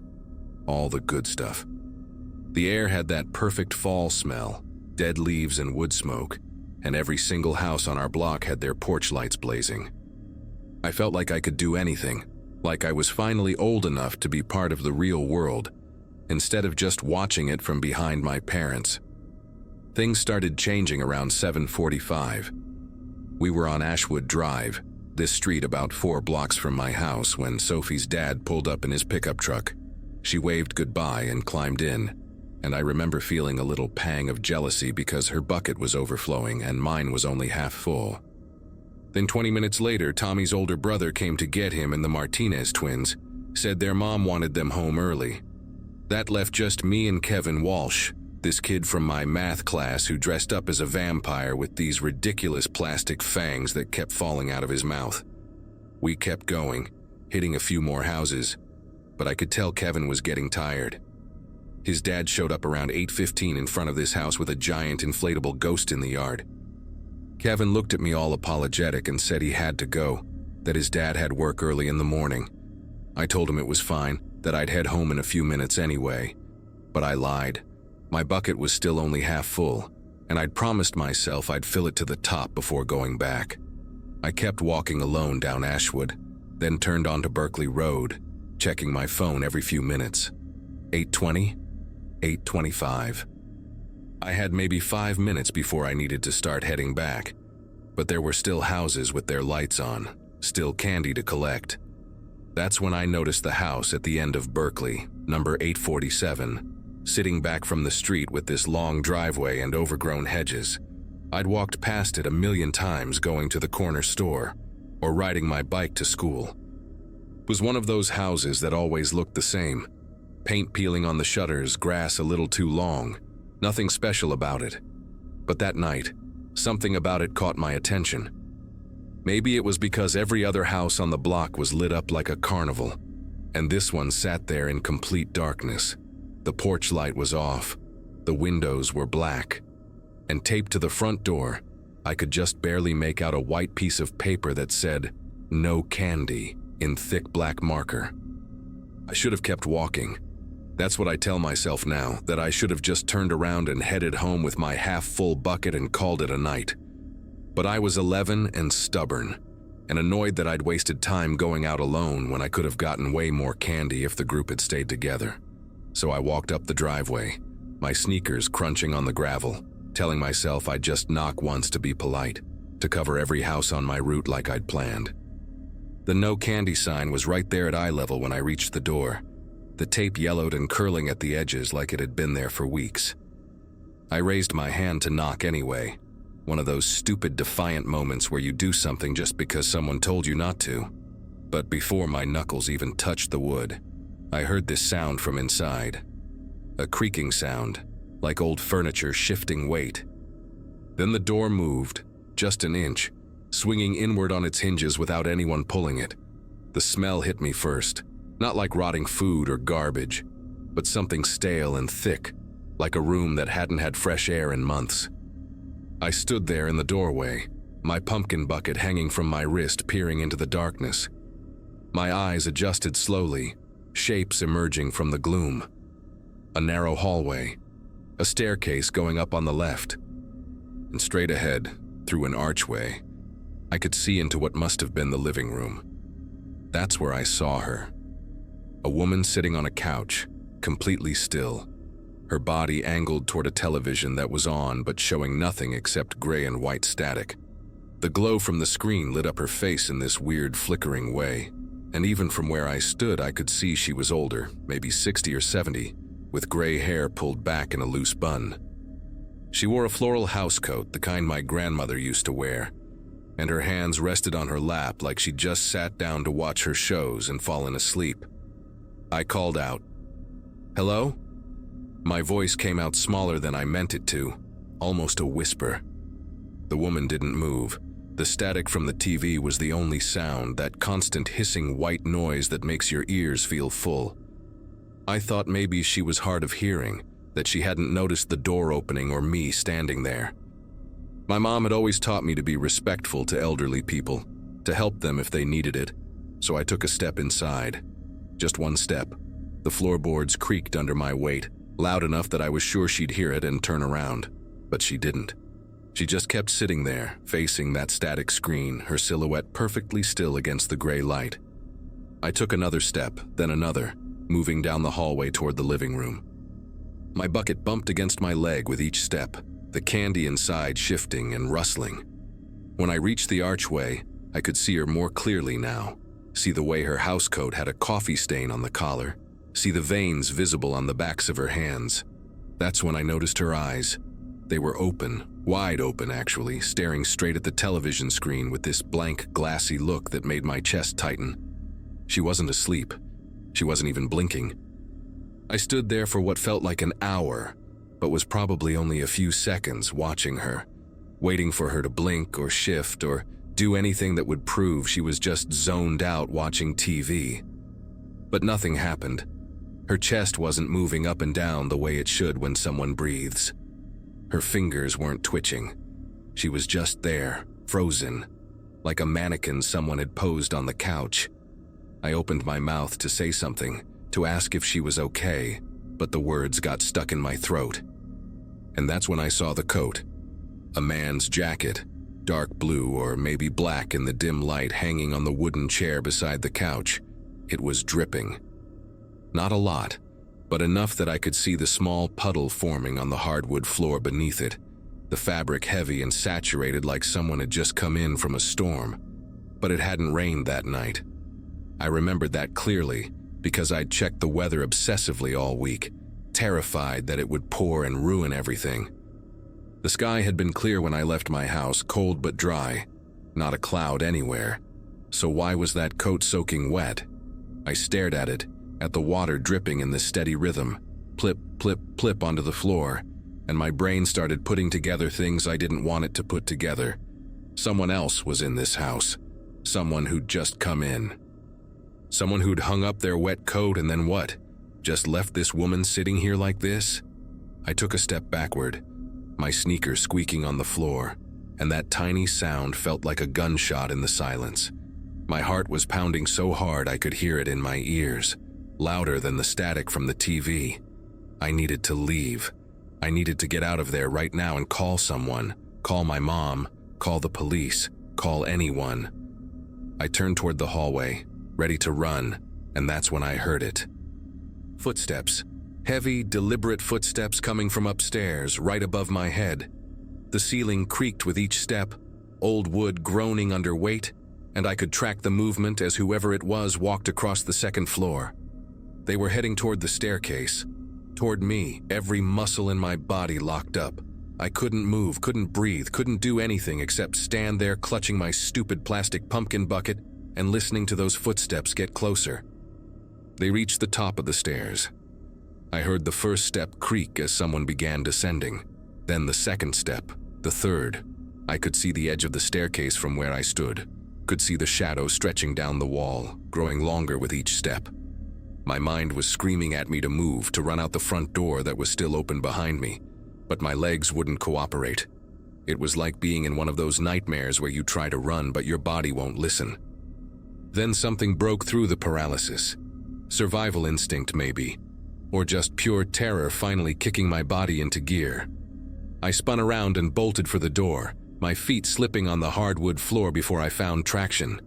All the good stuff. The air had that perfect fall smell, dead leaves and wood smoke, and every single house on our block had their porch lights blazing. I felt like I could do anything, like I was finally old enough to be part of the real world, instead of just watching it from behind my parents. Things started changing around 7:45. We were on Ashwood Drive, this street about 4 blocks from my house, when Sophie's dad pulled up in his pickup truck. She waved goodbye and climbed in, and I remember feeling a little pang of jealousy because her bucket was overflowing and mine was only half full. Then 20 minutes later, Tommy's older brother came to get him and the Martinez twins, said their mom wanted them home early. That left just me and Kevin Walsh, this kid from my math class who dressed up as a vampire with these ridiculous plastic fangs that kept falling out of his mouth. We kept going, hitting a few more houses, but I could tell Kevin was getting tired. His dad showed up around 8:15 in front of this house with a giant inflatable ghost in the yard. Kevin looked at me all apologetic and said he had to go, that his dad had work early in the morning. I told him it was fine, that I'd head home in a few minutes anyway. But I lied. My bucket was still only half full, and I'd promised myself I'd fill it to the top before going back. I kept walking alone down Ashwood, then turned onto Berkeley Road, checking my phone every few minutes. 8:20, 8:25. I had maybe 5 minutes before I needed to start heading back, but there were still houses with their lights on, still candy to collect. That's when I noticed the house at the end of Berkeley, number 847, sitting back from the street with this long driveway and overgrown hedges. I'd walked past it a million times going to the corner store or riding my bike to school. It was one of those houses that always looked the same. Paint peeling on the shutters, grass a little too long. Nothing special about it. But that night, something about it caught my attention. Maybe it was because every other house on the block was lit up like a carnival, and this one sat there in complete darkness. The porch light was off, the windows were black, and taped to the front door, I could just barely make out a white piece of paper that said, "No candy," in thick black marker. I should have kept walking. That's what I tell myself now, that I should have just turned around and headed home with my half-full bucket and called it a night. But I was 11 and stubborn, and annoyed that I'd wasted time going out alone when I could have gotten way more candy if the group had stayed together. So I walked up the driveway, my sneakers crunching on the gravel, telling myself I'd just knock once to be polite, to cover every house on my route like I'd planned. The no candy sign was right there at eye level when I reached the door, the tape yellowed and curling at the edges like it had been there for weeks. I raised my hand to knock anyway, one of those stupid defiant moments where you do something just because someone told you not to. But before my knuckles even touched the wood, I heard this sound from inside. A creaking sound, like old furniture shifting weight. Then the door moved, just an inch, swinging inward on its hinges without anyone pulling it. The smell hit me first, not like rotting food or garbage, but something stale and thick, like a room that hadn't had fresh air in months. I stood there in the doorway, my pumpkin bucket hanging from my wrist, peering into the darkness. My eyes adjusted slowly, shapes emerging from the gloom. A narrow hallway, a staircase going up on the left, and straight ahead, through an archway, I could see into what must have been the living room. That's where I saw her. A woman sitting on a couch, completely still, her body angled toward a television that was on but showing nothing except gray and white static. The glow from the screen lit up her face in this weird flickering way, and even from where I stood I could see she was older, maybe 60 or 70, with gray hair pulled back in a loose bun. She wore a floral housecoat, the kind my grandmother used to wear, and her hands rested on her lap like she'd just sat down to watch her shows and fallen asleep. I called out, "Hello?" My voice came out smaller than I meant it to, almost a whisper. The woman didn't move. The static from the TV was the only sound, that constant hissing white noise that makes your ears feel full. I thought maybe she was hard of hearing, that she hadn't noticed the door opening or me standing there. My mom had always taught me to be respectful to elderly people, to help them if they needed it, so I took a step inside. Just one step. The floorboards creaked under my weight, loud enough that I was sure she'd hear it and turn around, but she didn't. She just kept sitting there, facing that static screen, her silhouette perfectly still against the gray light. I took another step, then another, moving down the hallway toward the living room. My bucket bumped against my leg with each step, the candy inside shifting and rustling. When I reached the archway, I could see her more clearly now, see the way her housecoat had a coffee stain on the collar, see the veins visible on the backs of her hands. That's when I noticed her eyes. They were open, wide open actually, staring straight at the television screen with this blank, glassy look that made my chest tighten. She wasn't asleep. She wasn't even blinking. I stood there for what felt like an hour, but was probably only a few seconds watching her, waiting for her to blink or shift or do anything that would prove she was just zoned out watching TV. But nothing happened. Her chest wasn't moving up and down the way it should when someone breathes. Her fingers weren't twitching. She was just there, frozen, like a mannequin someone had posed on the couch. I opened my mouth to say something, to ask if she was okay, but the words got stuck in my throat. And that's when I saw the coat. A man's jacket, dark blue or maybe black in the dim light, hanging on the wooden chair beside the couch. It was dripping. Not a lot, but enough that I could see the small puddle forming on the hardwood floor beneath it, the fabric heavy and saturated like someone had just come in from a storm. But it hadn't rained that night. I remembered that clearly because I'd checked the weather obsessively all week, terrified that it would pour and ruin everything. The sky had been clear when I left my house, cold but dry, not a cloud anywhere. So why was that coat soaking wet? I stared at it, at the water dripping in the steady rhythm, plip, plip, plip onto the floor, and my brain started putting together things I didn't want it to put together. Someone else was in this house. Someone who'd just come in. Someone who'd hung up their wet coat and then what? Just left this woman sitting here like this? I took a step backward, my sneakers squeaking on the floor, and that tiny sound felt like a gunshot in the silence. My heart was pounding so hard I could hear it in my ears, louder than the static from the TV. I needed to leave. I needed to get out of there right now and call someone. Call my mom, call the police, call anyone. I turned toward the hallway, ready to run, and that's when I heard it. Footsteps. Heavy, deliberate footsteps coming from upstairs, right above my head. The ceiling creaked with each step, old wood groaning under weight, and I could track the movement as whoever it was walked across the second floor. They were heading toward the staircase, toward me, every muscle in my body locked up. I couldn't move, couldn't breathe, couldn't do anything except stand there clutching my stupid plastic pumpkin bucket and listening to those footsteps get closer. They reached the top of the stairs. I heard the first step creak as someone began descending, then the second step, the third. I could see the edge of the staircase from where I stood, could see the shadow stretching down the wall, growing longer with each step. My mind was screaming at me to move, to run out the front door that was still open behind me, but my legs wouldn't cooperate. It was like being in one of those nightmares where you try to run but your body won't listen. Then something broke through the paralysis. Survival instinct maybe, or just pure terror finally kicking my body into gear. I spun around and bolted for the door, my feet slipping on the hardwood floor before I found traction.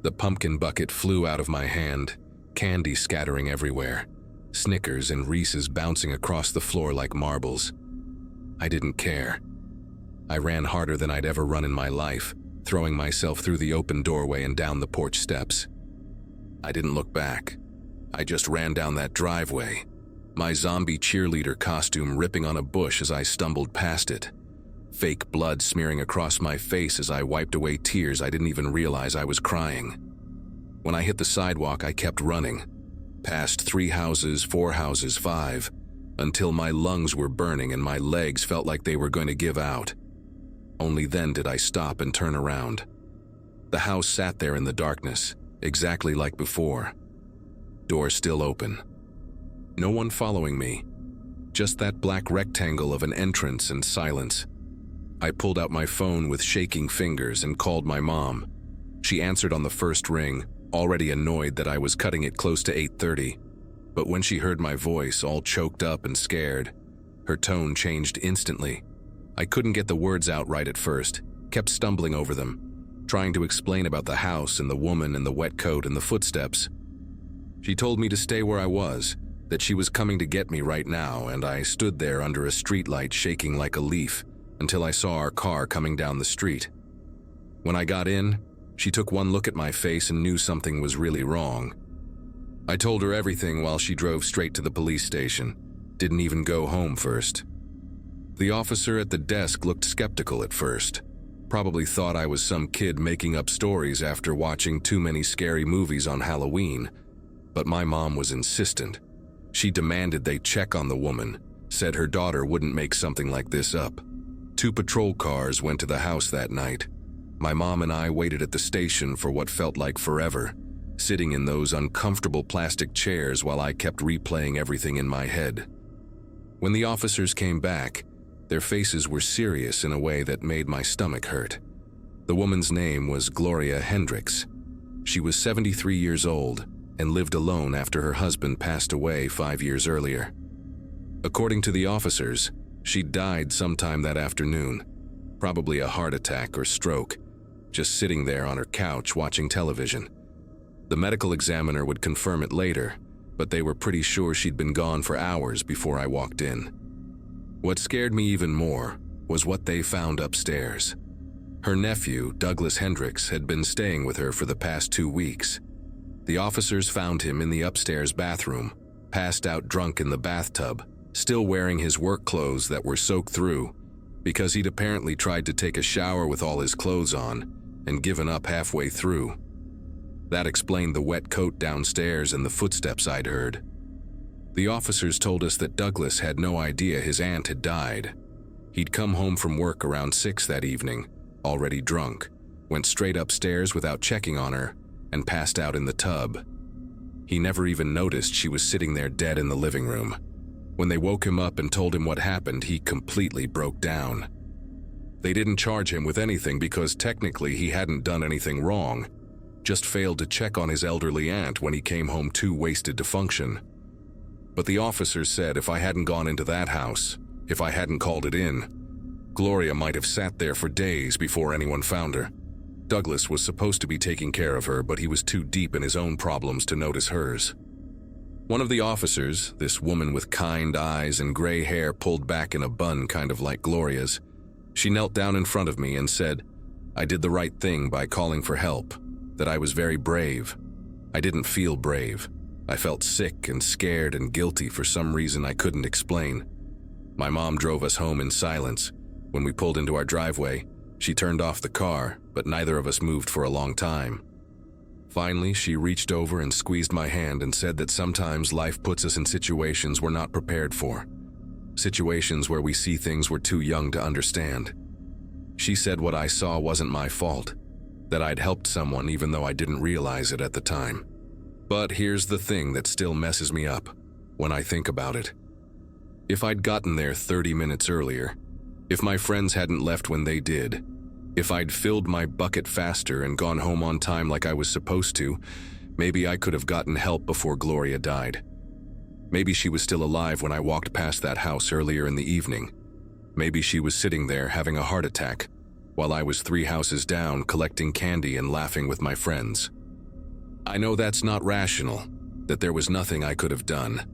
The pumpkin bucket flew out of my hand, candy scattering everywhere, Snickers and Reese's bouncing across the floor like marbles. I didn't care. I ran harder than I'd ever run in my life, throwing myself through the open doorway and down the porch steps. I didn't look back. I just ran down that driveway, my zombie cheerleader costume ripping on a bush as I stumbled past it, fake blood smearing across my face as I wiped away tears I didn't even realize I was crying. When I hit the sidewalk, I kept running, past 3 houses, 4 houses, 5, until my lungs were burning and my legs felt like they were going to give out. Only then did I stop and turn around. The house sat there in the darkness, exactly like before. Door still open. No one following me, just that black rectangle of an entrance and silence. I pulled out my phone with shaking fingers and called my mom. She answered on the first ring, already annoyed that I was cutting it close to 8:30. But when she heard my voice, all choked up and scared, her tone changed instantly. I couldn't get the words out right at first, kept stumbling over them, trying to explain about the house and the woman and the wet coat and the footsteps. She told me to stay where I was, that she was coming to get me right now, and I stood there under a streetlight shaking like a leaf until I saw our car coming down the street. When I got in, she took one look at my face and knew something was really wrong. I told her everything while she drove straight to the police station, didn't even go home first. The officer at the desk looked skeptical at first, probably thought I was some kid making up stories after watching too many scary movies on Halloween, but my mom was insistent. She demanded they check on the woman, said her daughter wouldn't make something like this up. 2 patrol cars went to the house that night. My mom and I waited at the station for what felt like forever, sitting in those uncomfortable plastic chairs while I kept replaying everything in my head. When the officers came back, their faces were serious in a way that made my stomach hurt. The woman's name was Gloria Hendricks. She was 73 years old and lived alone after her husband passed away 5 years earlier. According to the officers, she died sometime that afternoon, probably a heart attack or stroke, just sitting there on her couch watching television. The medical examiner would confirm it later, but they were pretty sure she'd been gone for hours before I walked in. What scared me even more was what they found upstairs. Her nephew, Douglas Hendricks, had been staying with her for the past 2 weeks. The officers found him in the upstairs bathroom, passed out drunk in the bathtub, still wearing his work clothes that were soaked through, because he'd apparently tried to take a shower with all his clothes on and given up halfway through. That explained the wet coat downstairs and the footsteps I'd heard. The officers told us that Douglas had no idea his aunt had died. He'd come home from work around 6 that evening, already drunk, went straight upstairs without checking on her, and passed out in the tub. He never even noticed she was sitting there dead in the living room. When they woke him up and told him what happened, he completely broke down. They didn't charge him with anything because technically he hadn't done anything wrong, just failed to check on his elderly aunt when he came home too wasted to function. But the officers said if I hadn't gone into that house, if I hadn't called it in, Gloria might have sat there for days before anyone found her. Douglas was supposed to be taking care of her, but he was too deep in his own problems to notice hers. One of the officers, this woman with kind eyes and gray hair pulled back in a bun kind of like Gloria's, she knelt down in front of me and said, I did the right thing by calling for help, that I was very brave. I didn't feel brave. I felt sick and scared and guilty for some reason I couldn't explain. My mom drove us home in silence. When we pulled into our driveway, she turned off the car, but neither of us moved for a long time. Finally, she reached over and squeezed my hand and said that sometimes life puts us in situations we're not prepared for. Situations where we see things we're too young to understand. She said what I saw wasn't my fault, that I'd helped someone even though I didn't realize it at the time. But here's the thing that still messes me up when I think about it. If I'd gotten there 30 minutes earlier, if my friends hadn't left when they did, if I'd filled my bucket faster and gone home on time like I was supposed to, maybe I could have gotten help before Gloria died. Maybe she was still alive when I walked past that house earlier in the evening. Maybe she was sitting there having a heart attack, while I was 3 houses down collecting candy and laughing with my friends. I know that's not rational, that there was nothing I could have done,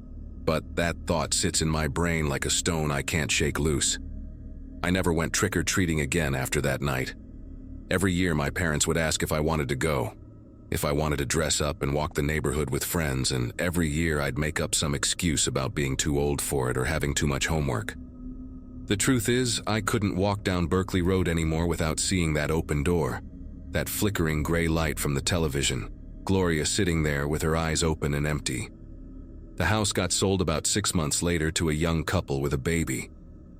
but that thought sits in my brain like a stone I can't shake loose. I never went trick-or-treating again after that night. Every year my parents would ask if I wanted to go, if I wanted to dress up and walk the neighborhood with friends, and every year I'd make up some excuse about being too old for it or having too much homework. The truth is, I couldn't walk down Berkeley Road anymore without seeing that open door, that flickering gray light from the television, Gloria sitting there with her eyes open and empty. The house got sold about 6 months later to a young couple with a baby.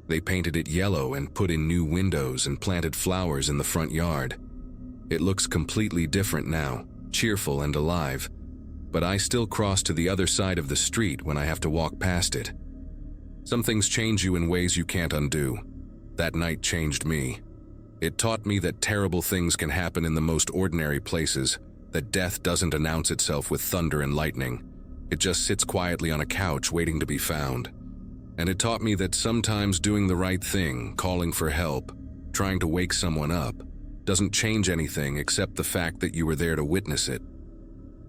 They painted it yellow and put in new windows and planted flowers in the front yard. It looks completely different now, cheerful and alive, but I still cross to the other side of the street when I have to walk past it. Some things change you in ways you can't undo. That night changed me. It taught me that terrible things can happen in the most ordinary places, that death doesn't announce itself with thunder and lightning. It just sits quietly on a couch waiting to be found. And it taught me that sometimes doing the right thing, calling for help, trying to wake someone up, doesn't change anything except the fact that you were there to witness it.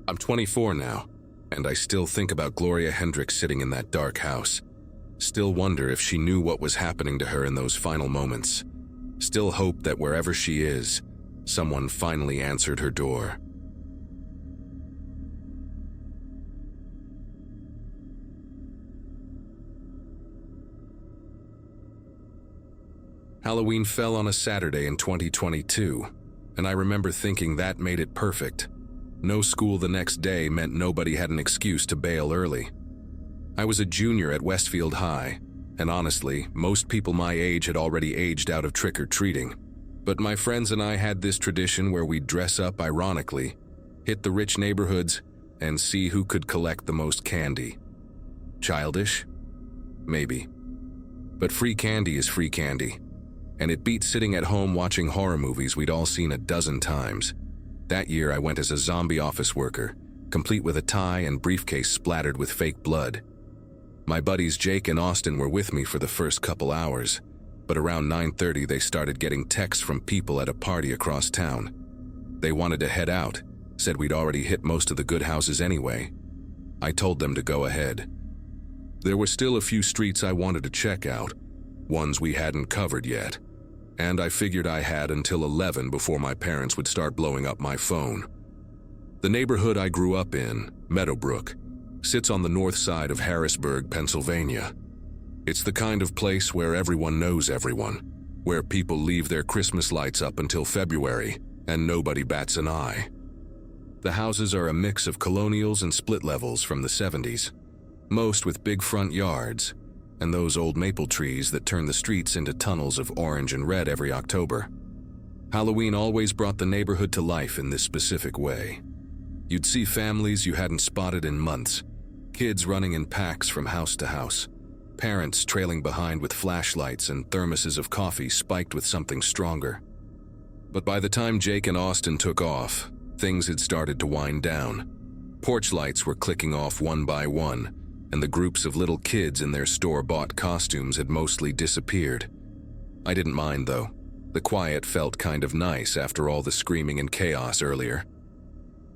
I'm 24 now, and I still think about Gloria Hendricks sitting in that dark house. Still wonder if she knew what was happening to her in those final moments. Still hope that wherever she is, someone finally answered her door. Halloween fell on a Saturday in 2022, and I remember thinking that made it perfect. No school the next day meant nobody had an excuse to bail early. I was a junior at Westfield High, and honestly, most people my age had already aged out of trick-or-treating. But my friends and I had this tradition where we'd dress up ironically, hit the rich neighborhoods, and see who could collect the most candy. Childish? Maybe. But free candy is free candy. And it beat sitting at home watching horror movies we'd all seen a dozen times. That year I went as a zombie office worker, complete with a tie and briefcase splattered with fake blood. My buddies Jake and Austin were with me for the first couple hours, but around 9:30 they started getting texts from people at a party across town. They wanted to head out, said we'd already hit most of the good houses anyway. I told them to go ahead. There were still a few streets I wanted to check out, ones we hadn't covered yet, and I figured I had until 11 before my parents would start blowing up my phone. The neighborhood I grew up in, Meadowbrook, sits on the north side of Harrisburg, Pennsylvania. It's the kind of place where everyone knows everyone, where people leave their Christmas lights up until February and nobody bats an eye. The houses are a mix of colonials and split levels from the 70s, most with big front yards, and those old maple trees that turn the streets into tunnels of orange and red every October. Halloween always brought the neighborhood to life in this specific way. You'd see families you hadn't spotted in months, kids running in packs from house to house, parents trailing behind with flashlights and thermoses of coffee spiked with something stronger. But by the time Jake and Austin took off, things had started to wind down. Porch lights were clicking off one by one, and the groups of little kids in their store-bought costumes had mostly disappeared. I didn't mind, though. The quiet felt kind of nice after all the screaming and chaos earlier.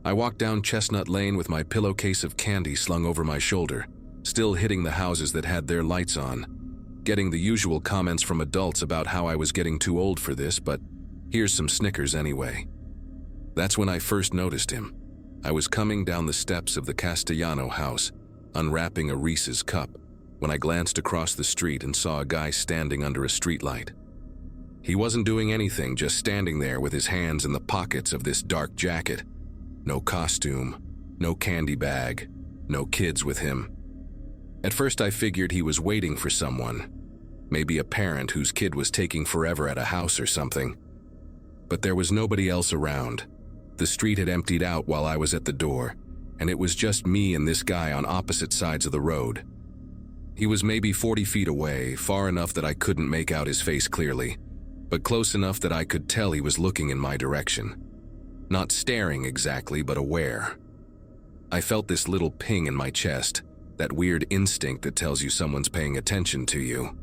I walked down Chestnut Lane with my pillowcase of candy slung over my shoulder, still hitting the houses that had their lights on, getting the usual comments from adults about how I was getting too old for this, but here's some Snickers anyway. That's when I first noticed him. I was coming down the steps of the Castellano house, unwrapping a Reese's cup, when I glanced across the street and saw a guy standing under a streetlight. He wasn't doing anything, just standing there with his hands in the pockets of this dark jacket. No costume, no candy bag, no kids with him. At first I figured he was waiting for someone, maybe a parent whose kid was taking forever at a house or something. But there was nobody else around. The street had emptied out while I was at the door, and it was just me and this guy on opposite sides of the road. He was maybe 40 feet away, far enough that I couldn't make out his face clearly, but close enough that I could tell he was looking in my direction. Not staring exactly, but aware. I felt this little ping in my chest, that weird instinct that tells you someone's paying attention to you.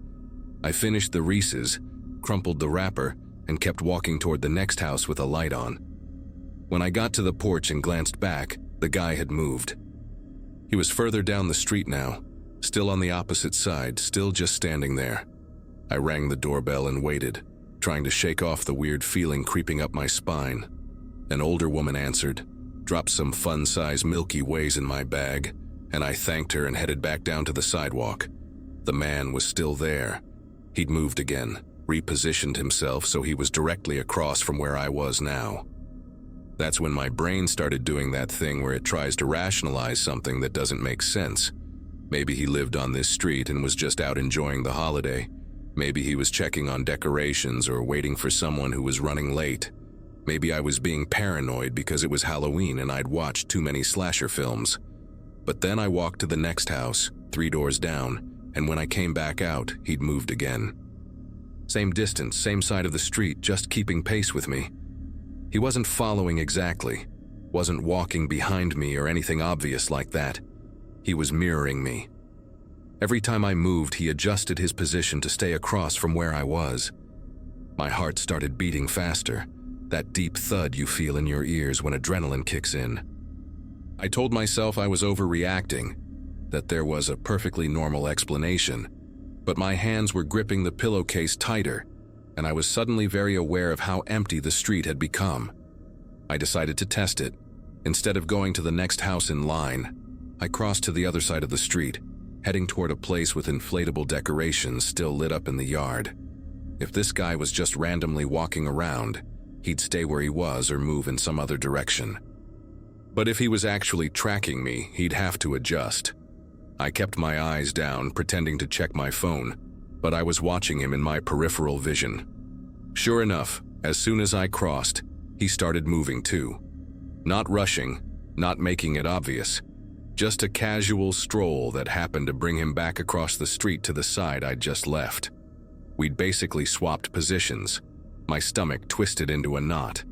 I finished the Reese's, crumpled the wrapper, and kept walking toward the next house with a light on. When I got to the porch and glanced back, the guy had moved. He was further down the street now, still on the opposite side, still just standing there. I rang the doorbell and waited, trying to shake off the weird feeling creeping up my spine. An older woman answered, dropped some fun-size Milky Ways in my bag, and I thanked her and headed back down to the sidewalk. The man was still there. He'd moved again, repositioned himself so he was directly across from where I was now. That's when my brain started doing that thing where it tries to rationalize something that doesn't make sense. Maybe he lived on this street and was just out enjoying the holiday. Maybe he was checking on decorations or waiting for someone who was running late. Maybe I was being paranoid because it was Halloween and I'd watched too many slasher films. But then I walked to the next house, 3 doors down, and when I came back out, he'd moved again. Same distance, same side of the street, just keeping pace with me. He wasn't following exactly, wasn't walking behind me or anything obvious like that. He was mirroring me. Every time I moved, he adjusted his position to stay across from where I was. My heart started beating faster, that deep thud you feel in your ears when adrenaline kicks in. I told myself I was overreacting, that there was a perfectly normal explanation, but my hands were gripping the pillowcase tighter, and I was suddenly very aware of how empty the street had become. I decided to test it. Instead of going to the next house in line, I crossed to the other side of the street, heading toward a place with inflatable decorations still lit up in the yard. If this guy was just randomly walking around, he'd stay where he was or move in some other direction. But if he was actually tracking me, he'd have to adjust. I kept my eyes down, pretending to check my phone, but I was watching him in my peripheral vision. Sure enough, as soon as I crossed, he started moving too. Not rushing, not making it obvious, just a casual stroll that happened to bring him back across the street to the side I'd just left. We'd basically swapped positions. My stomach twisted into a knot.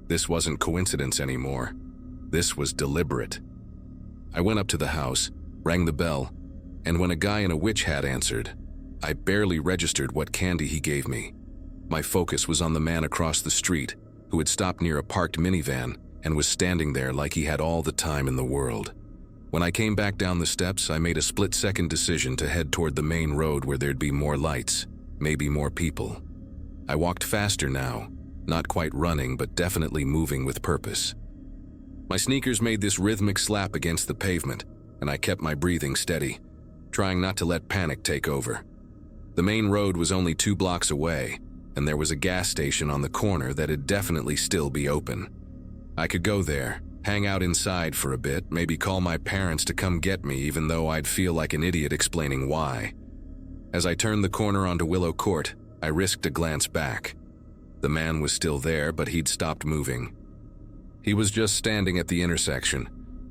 This wasn't coincidence anymore. This was deliberate. I went up to the house, rang the bell, and when a guy in a witch hat answered, I barely registered what candy he gave me. My focus was on the man across the street who had stopped near a parked minivan and was standing there like he had all the time in the world. When I came back down the steps, I made a split-second decision to head toward the main road where there'd be more lights, maybe more people. I walked faster now, not quite running but definitely moving with purpose. My sneakers made this rhythmic slap against the pavement, and I kept my breathing steady, trying not to let panic take over. The main road was only 2 blocks away, and there was a gas station on the corner that'd definitely still be open. I could go there, hang out inside for a bit, maybe call my parents to come get me even though I'd feel like an idiot explaining why. As I turned the corner onto Willow Court, I risked a glance back. The man was still there, but he'd stopped moving. He was just standing at the intersection,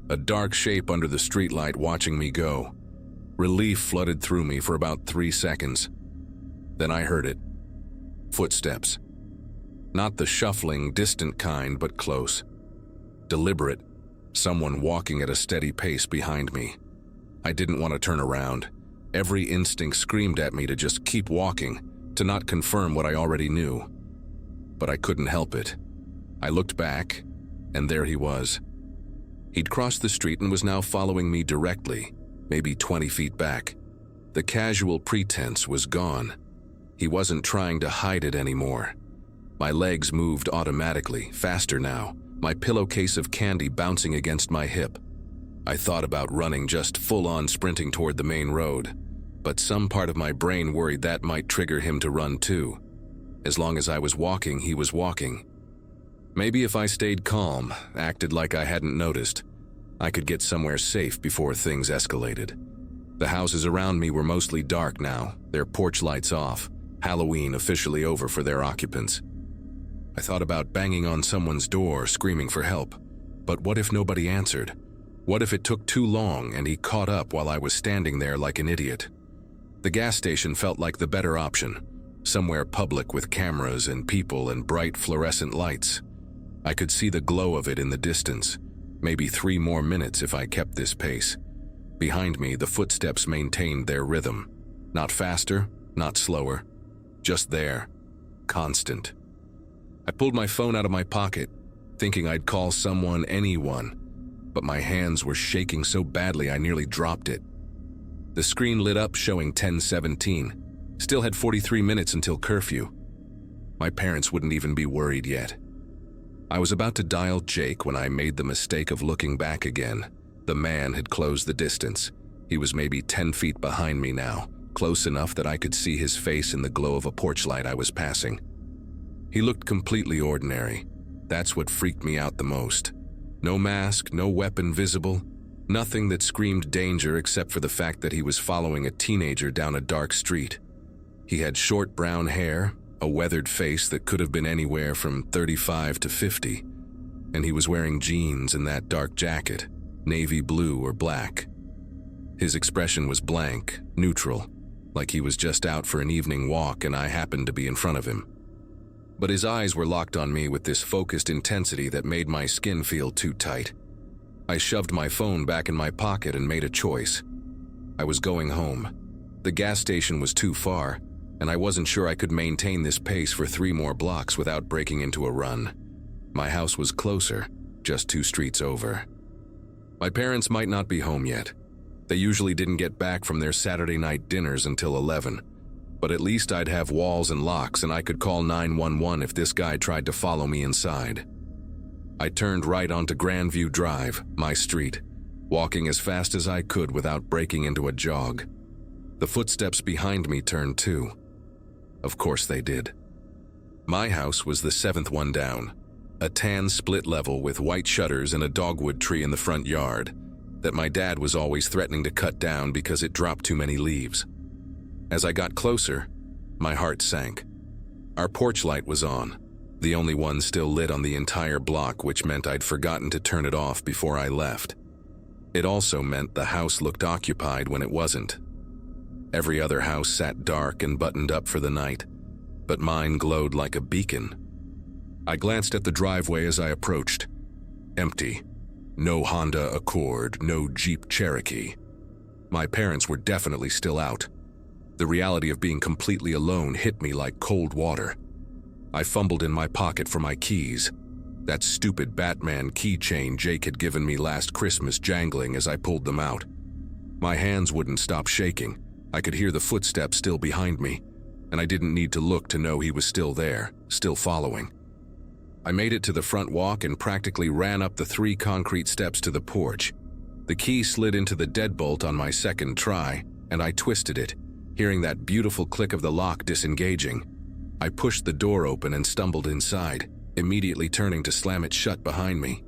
a dark shape under the streetlight watching me go. Relief flooded through me for about 3 seconds. Then I heard it. Footsteps. Not the shuffling, distant kind, but close. Deliberate. Someone walking at a steady pace behind me. I didn't want to turn around. Every instinct screamed at me to just keep walking, to not confirm what I already knew. But I couldn't help it. I looked back, and there he was. He'd crossed the street and was now following me directly, maybe 20 feet back. The casual pretense was gone. He wasn't trying to hide it anymore. My legs moved automatically, faster now, my pillowcase of candy bouncing against my hip. I thought about running, just full-on sprinting toward the main road, but some part of my brain worried that might trigger him to run too. As long as I was walking, he was walking. Maybe if I stayed calm, acted like I hadn't noticed, I could get somewhere safe before things escalated. The houses around me were mostly dark now, their porch lights off, Halloween officially over for their occupants. I thought about banging on someone's door, screaming for help. But what if nobody answered? What if it took too long and he caught up while I was standing there like an idiot? The gas station felt like the better option, somewhere public with cameras and people and bright fluorescent lights. I could see the glow of it in the distance, maybe 3 more minutes if I kept this pace. Behind me, the footsteps maintained their rhythm. Not faster, not slower. Just there. Constant. I pulled my phone out of my pocket, thinking I'd call someone, anyone, but my hands were shaking so badly I nearly dropped it. The screen lit up showing 10:17. Still had 43 minutes until curfew. My parents wouldn't even be worried yet. I was about to dial Jake when I made the mistake of looking back again. The man had closed the distance. He was maybe 10 feet behind me now, close enough that I could see his face in the glow of a porch light I was passing. He looked completely ordinary. That's what freaked me out the most. No mask, no weapon visible, nothing that screamed danger except for the fact that he was following a teenager down a dark street. He had short brown hair, a weathered face that could have been anywhere from 35 to 50, and he was wearing jeans and that dark jacket, navy blue or black. His expression was blank, neutral, like he was just out for an evening walk and I happened to be in front of him. But his eyes were locked on me with this focused intensity that made my skin feel too tight. I shoved my phone back in my pocket and made a choice. I was going home. The gas station was too far, and I wasn't sure I could maintain this pace for 3 more blocks without breaking into a run. My house was closer, just 2 streets over. My parents might not be home yet. They usually didn't get back from their Saturday night dinners until 11. But at least I'd have walls and locks and I could call 911 if this guy tried to follow me inside. I turned right onto Grandview Drive, my street, walking as fast as I could without breaking into a jog. The footsteps behind me turned too. Of course they did. My house was the 7th one down, a tan split level with white shutters and a dogwood tree in the front yard that my dad was always threatening to cut down because it dropped too many leaves. As I got closer, my heart sank. Our porch light was on, the only one still lit on the entire block, which meant I'd forgotten to turn it off before I left. It also meant the house looked occupied when it wasn't. Every other house sat dark and buttoned up for the night, but mine glowed like a beacon. I glanced at the driveway as I approached. Empty. No Honda Accord, no Jeep Cherokee. My parents were definitely still out. The reality of being completely alone hit me like cold water. I fumbled in my pocket for my keys. That stupid Batman keychain Jake had given me last Christmas jangling as I pulled them out. My hands wouldn't stop shaking. I could hear the footsteps still behind me, and I didn't need to look to know he was still there, still following. I made it to the front walk and practically ran up the 3 concrete steps to the porch. The key slid into the deadbolt on my second try, and I twisted it, hearing that beautiful click of the lock disengaging. I pushed the door open and stumbled inside, immediately turning to slam it shut behind me.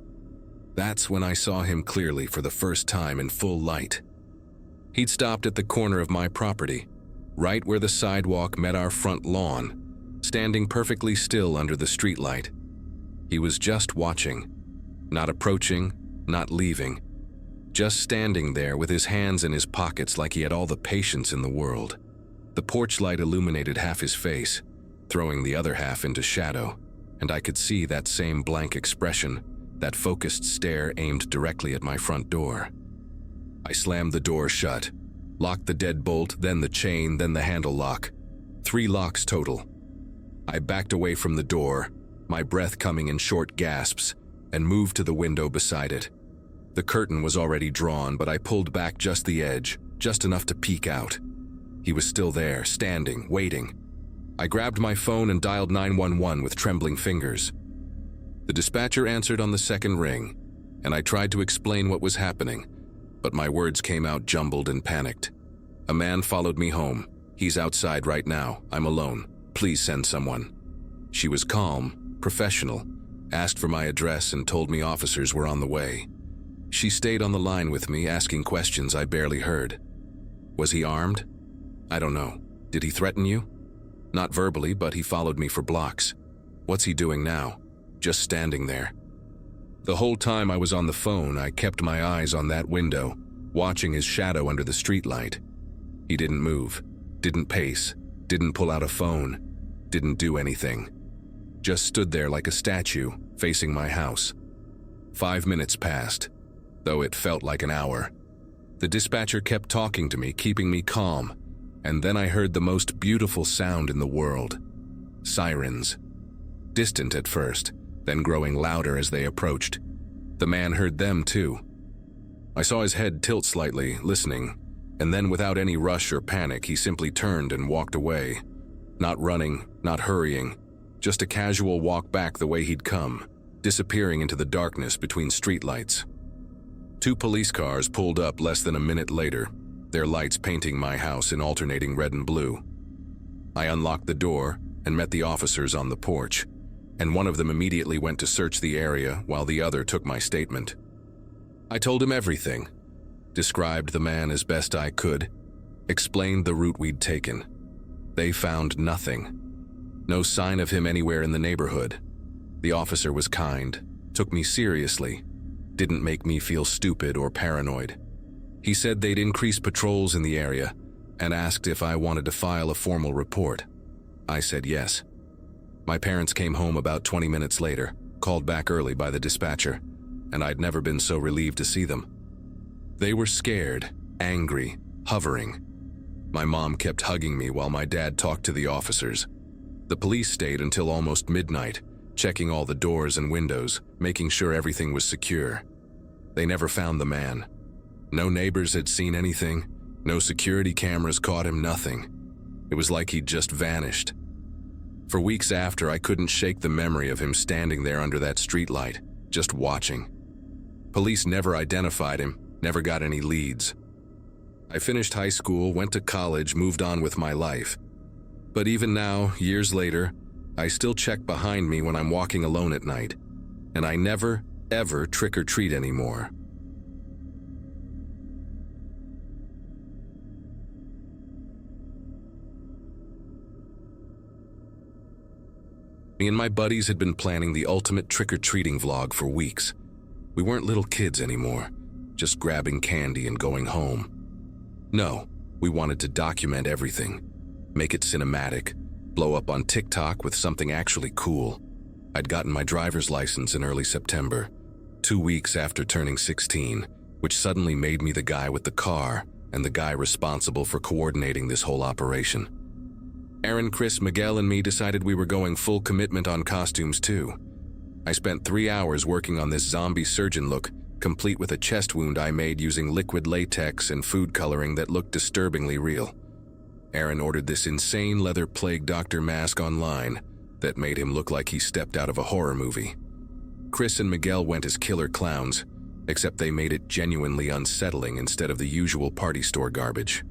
That's when I saw him clearly for the first time in full light. He'd stopped at the corner of my property, right where the sidewalk met our front lawn, standing perfectly still under the streetlight. He was just watching, not approaching, not leaving, just standing there with his hands in his pockets like he had all the patience in the world. The porch light illuminated half his face, throwing the other half into shadow, and I could see that same blank expression, that focused stare aimed directly at my front door. I slammed the door shut, locked the deadbolt, then the chain, then the handle lock. 3 locks total. I backed away from the door, my breath coming in short gasps, and moved to the window beside it. The curtain was already drawn, but I pulled back just the edge, just enough to peek out. He was still there, standing, waiting. I grabbed my phone and dialed 911 with trembling fingers. The dispatcher answered on the second ring, and I tried to explain what was happening, but my words came out jumbled and panicked. A man followed me home. He's outside right now. I'm alone. Please send someone. She was calm, professional, asked for my address and told me officers were on the way. She stayed on the line with me, asking questions I barely heard. Was he armed? I don't know. Did he threaten you? Not verbally, but he followed me for blocks. What's he doing now? Just standing there. The whole time I was on the phone, I kept my eyes on that window, watching his shadow under the streetlight. He didn't move, didn't pace, didn't pull out a phone, didn't do anything. Just stood there like a statue, facing my house. 5 minutes passed, though it felt like an hour. The dispatcher kept talking to me, keeping me calm, and then I heard the most beautiful sound in the world. Sirens. Distant at first, then growing louder as they approached. The man heard them too. I saw his head tilt slightly, listening, and then without any rush or panic, he simply turned and walked away. Not running, not hurrying, just a casual walk back the way he'd come, disappearing into the darkness between streetlights. 2 police cars pulled up less than a minute later, their lights painting my house in alternating red and blue. I unlocked the door and met the officers on the porch, and one of them immediately went to search the area while the other took my statement. I told him everything, described the man as best I could, explained the route we'd taken. They found nothing. No sign of him anywhere in the neighborhood. The officer was kind, took me seriously, didn't make me feel stupid or paranoid. He said they'd increase patrols in the area and asked if I wanted to file a formal report. I said yes. My parents came home about 20 minutes later, called back early by the dispatcher, and I'd never been so relieved to see them. They were scared, angry, hovering. My mom kept hugging me while my dad talked to the officers. The police stayed until almost midnight, checking all the doors and windows, making sure everything was secure. They never found the man. No neighbors had seen anything, no security cameras caught him, nothing. It was like he'd just vanished. For weeks after, I couldn't shake the memory of him standing there under that streetlight, just watching. Police never identified him, never got any leads. I finished high school, went to college, moved on with my life. But even now, years later, I still check behind me when I'm walking alone at night, and I never, ever trick or treat anymore. Me and my buddies had been planning the ultimate trick-or-treating vlog for weeks. We weren't little kids anymore, just grabbing candy and going home. No, we wanted to document everything, make it cinematic, blow up on TikTok with something actually cool. I'd gotten my driver's license in early September, 2 weeks after turning 16, which suddenly made me the guy with the car and the guy responsible for coordinating this whole operation. Aaron, Chris, Miguel, and me decided we were going full commitment on costumes too. I spent 3 hours working on this zombie surgeon look, complete with a chest wound I made using liquid latex and food coloring that looked disturbingly real. Aaron ordered this insane leather plague doctor mask online that made him look like he stepped out of a horror movie. Chris and Miguel went as killer clowns, except they made it genuinely unsettling instead of the usual party store garbage.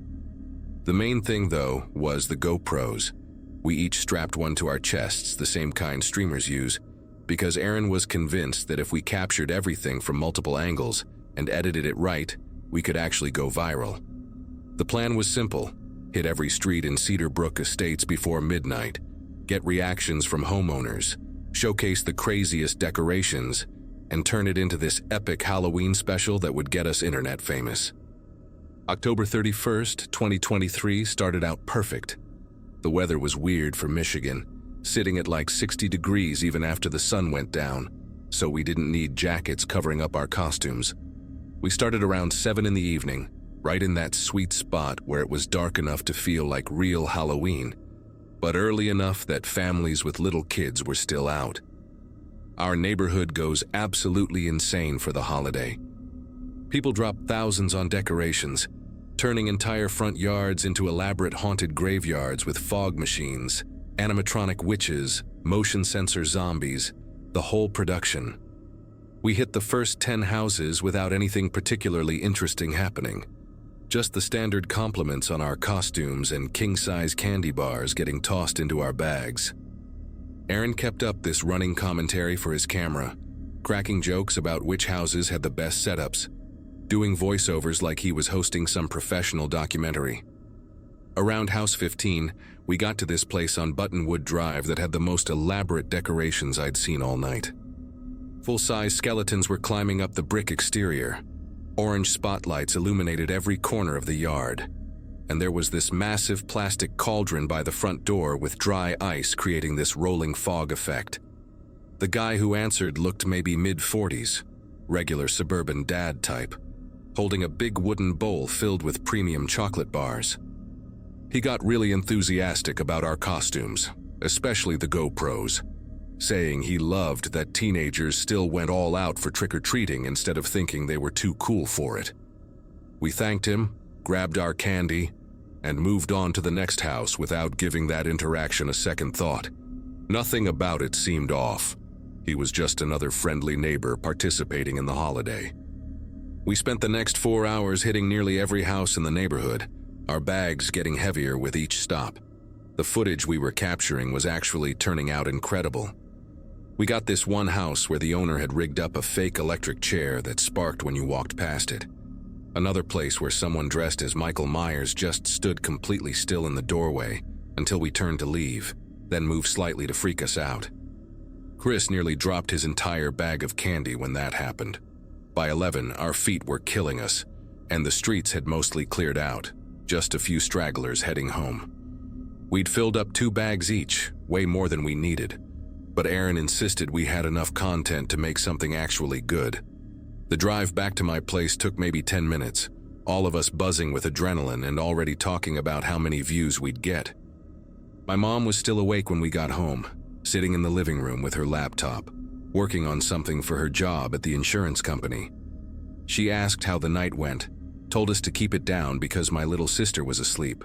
The main thing, though, was the GoPros. We each strapped one to our chests, the same kind streamers use, because Aaron was convinced that if we captured everything from multiple angles and edited it right, we could actually go viral. The plan was simple: hit every street in Cedar Brook Estates before midnight, get reactions from homeowners, showcase the craziest decorations, and turn it into this epic Halloween special that would get us internet famous. October 31st, 2023 started out perfect. The weather was weird for Michigan, sitting at like 60 degrees even after the sun went down, so we didn't need jackets covering up our costumes. We started around 7 in the evening, right in that sweet spot where it was dark enough to feel like real Halloween, but early enough that families with little kids were still out. Our neighborhood goes absolutely insane for the holiday. People drop thousands on decorations, turning entire front yards into elaborate haunted graveyards with fog machines, animatronic witches, motion sensor zombies, the whole production. We hit the first 10 houses without anything particularly interesting happening. Just the standard compliments on our costumes and king-size candy bars getting tossed into our bags. Aaron kept up this running commentary for his camera, cracking jokes about which houses had the best setups, doing voiceovers like he was hosting some professional documentary. Around House 15, we got to this place on Buttonwood Drive that had the most elaborate decorations I'd seen all night. Full-size skeletons were climbing up the brick exterior. Orange spotlights illuminated every corner of the yard. And there was this massive plastic cauldron by the front door with dry ice creating this rolling fog effect. The guy who answered looked maybe mid-40s, regular suburban dad type, holding a big wooden bowl filled with premium chocolate bars. He got really enthusiastic about our costumes, especially the GoPros, saying he loved that teenagers still went all out for trick-or-treating instead of thinking they were too cool for it. We thanked him, grabbed our candy, and moved on to the next house without giving that interaction a second thought. Nothing about it seemed off. He was just another friendly neighbor participating in the holiday. We spent the next 4 hours hitting nearly every house in the neighborhood, our bags getting heavier with each stop. The footage we were capturing was actually turning out incredible. We got this one house where the owner had rigged up a fake electric chair that sparked when you walked past it. Another place where someone dressed as Michael Myers just stood completely still in the doorway until we turned to leave, then moved slightly to freak us out. Chris nearly dropped his entire bag of candy when that happened. By 11, our feet were killing us, and the streets had mostly cleared out, just a few stragglers heading home. We'd filled up 2 bags each, way more than we needed, but Aaron insisted we had enough content to make something actually good. The drive back to my place took maybe 10 minutes, all of us buzzing with adrenaline and already talking about how many views we'd get. My mom was still awake when we got home, sitting in the living room with her laptop, working on something for her job at the insurance company. She asked how the night went, told us to keep it down because my little sister was asleep,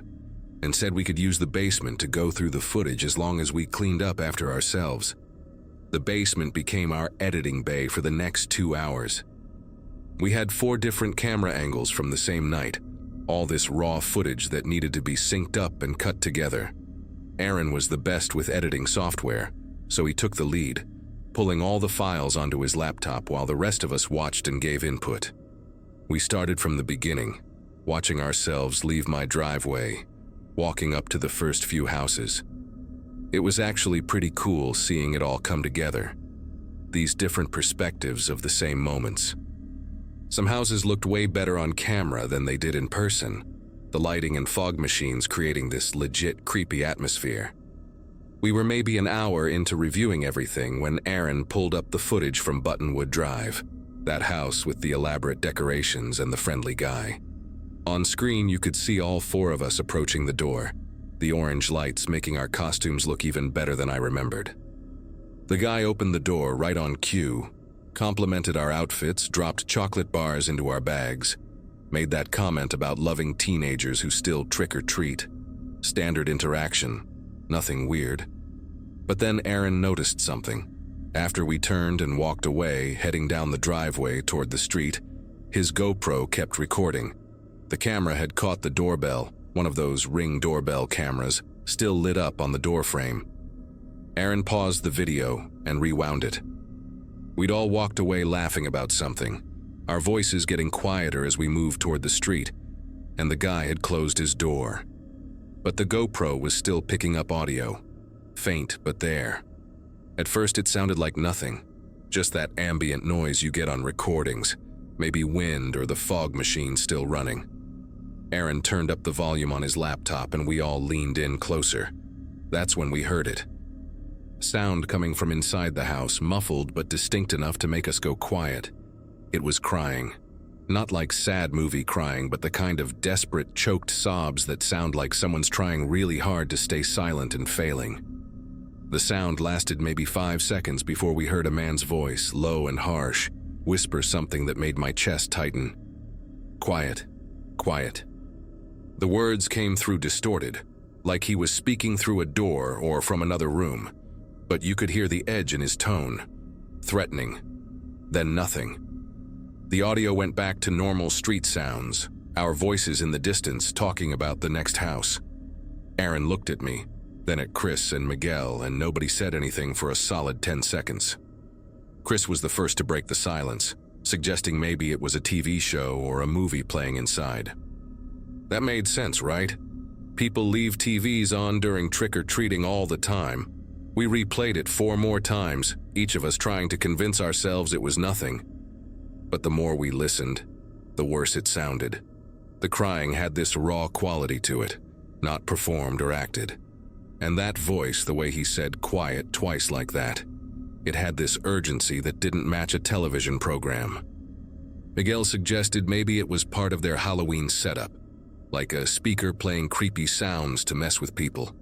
and said we could use the basement to go through the footage as long as we cleaned up after ourselves. The basement became our editing bay for the next 2 hours. We had 4 different camera angles from the same night, all this raw footage that needed to be synced up and cut together. Aaron was the best with editing software, so he took the lead, pulling all the files onto his laptop while the rest of us watched and gave input. We started from the beginning, watching ourselves leave my driveway, walking up to the first few houses. It was actually pretty cool seeing it all come together, these different perspectives of the same moments. Some houses looked way better on camera than they did in person, the lighting and fog machines creating this legit creepy atmosphere. We were maybe an hour into reviewing everything when Aaron pulled up the footage from Buttonwood Drive, that house with the elaborate decorations and the friendly guy. On screen, you could see all four of us approaching the door, the orange lights making our costumes look even better than I remembered. The guy opened the door right on cue, complimented our outfits, dropped chocolate bars into our bags, made that comment about loving teenagers who still trick or treat. Standard interaction, nothing weird. But then Aaron noticed something. After we turned and walked away, heading down the driveway toward the street, his GoPro kept recording. The camera had caught the doorbell, one of those Ring doorbell cameras, still lit up on the doorframe. Aaron paused the video and rewound it. We'd all walked away laughing about something, our voices getting quieter as we moved toward the street, and the guy had closed his door. But the GoPro was still picking up audio, faint but there. At first it sounded like nothing, just that ambient noise you get on recordings, maybe wind or the fog machine still running. Aaron turned up the volume on his laptop and we all leaned in closer. That's when we heard it. Sound coming from inside the house, muffled but distinct enough to make us go quiet. It was crying. Not like sad movie crying, but the kind of desperate, choked sobs that sound like someone's trying really hard to stay silent and failing. The sound lasted maybe 5 seconds before we heard a man's voice, low and harsh, whisper something that made my chest tighten. Quiet, quiet. The words came through distorted, like he was speaking through a door or from another room, but you could hear the edge in his tone, threatening. Then nothing. The audio went back to normal street sounds, our voices in the distance talking about the next house. Aaron looked at me, then at Chris and Miguel, and nobody said anything for a solid 10 seconds. Chris was the first to break the silence, suggesting maybe it was a TV show or a movie playing inside. That made sense, right? People leave TVs on during trick-or-treating all the time. We replayed it 4 more times, each of us trying to convince ourselves it was nothing. But the more we listened, the worse it sounded. The crying had this raw quality to it, not performed or acted. And that voice, the way he said quiet twice like that, it had this urgency that didn't match a television program. Miguel suggested maybe it was part of their Halloween setup, like a speaker playing creepy sounds to mess with people.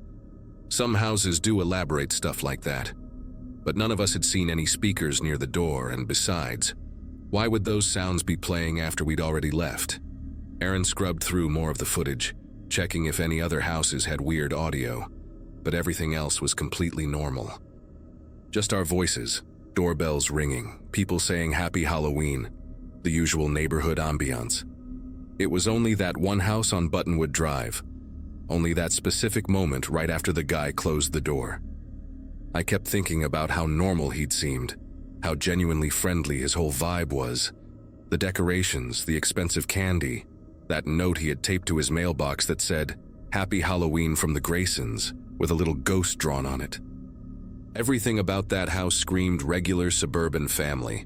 Some houses do elaborate stuff like that, but none of us had seen any speakers near the door, and besides, why would those sounds be playing after we'd already left? Aaron scrubbed through more of the footage, checking if any other houses had weird audio, but everything else was completely normal. Just our voices, doorbells ringing, people saying Happy Halloween, the usual neighborhood ambiance. It was only that one house on Buttonwood Drive, only that specific moment right after the guy closed the door. I kept thinking about how normal he'd seemed, how genuinely friendly his whole vibe was, the decorations, the expensive candy, that note he had taped to his mailbox that said, Happy Halloween from the Graysons, with a little ghost drawn on it. Everything about that house screamed regular suburban family,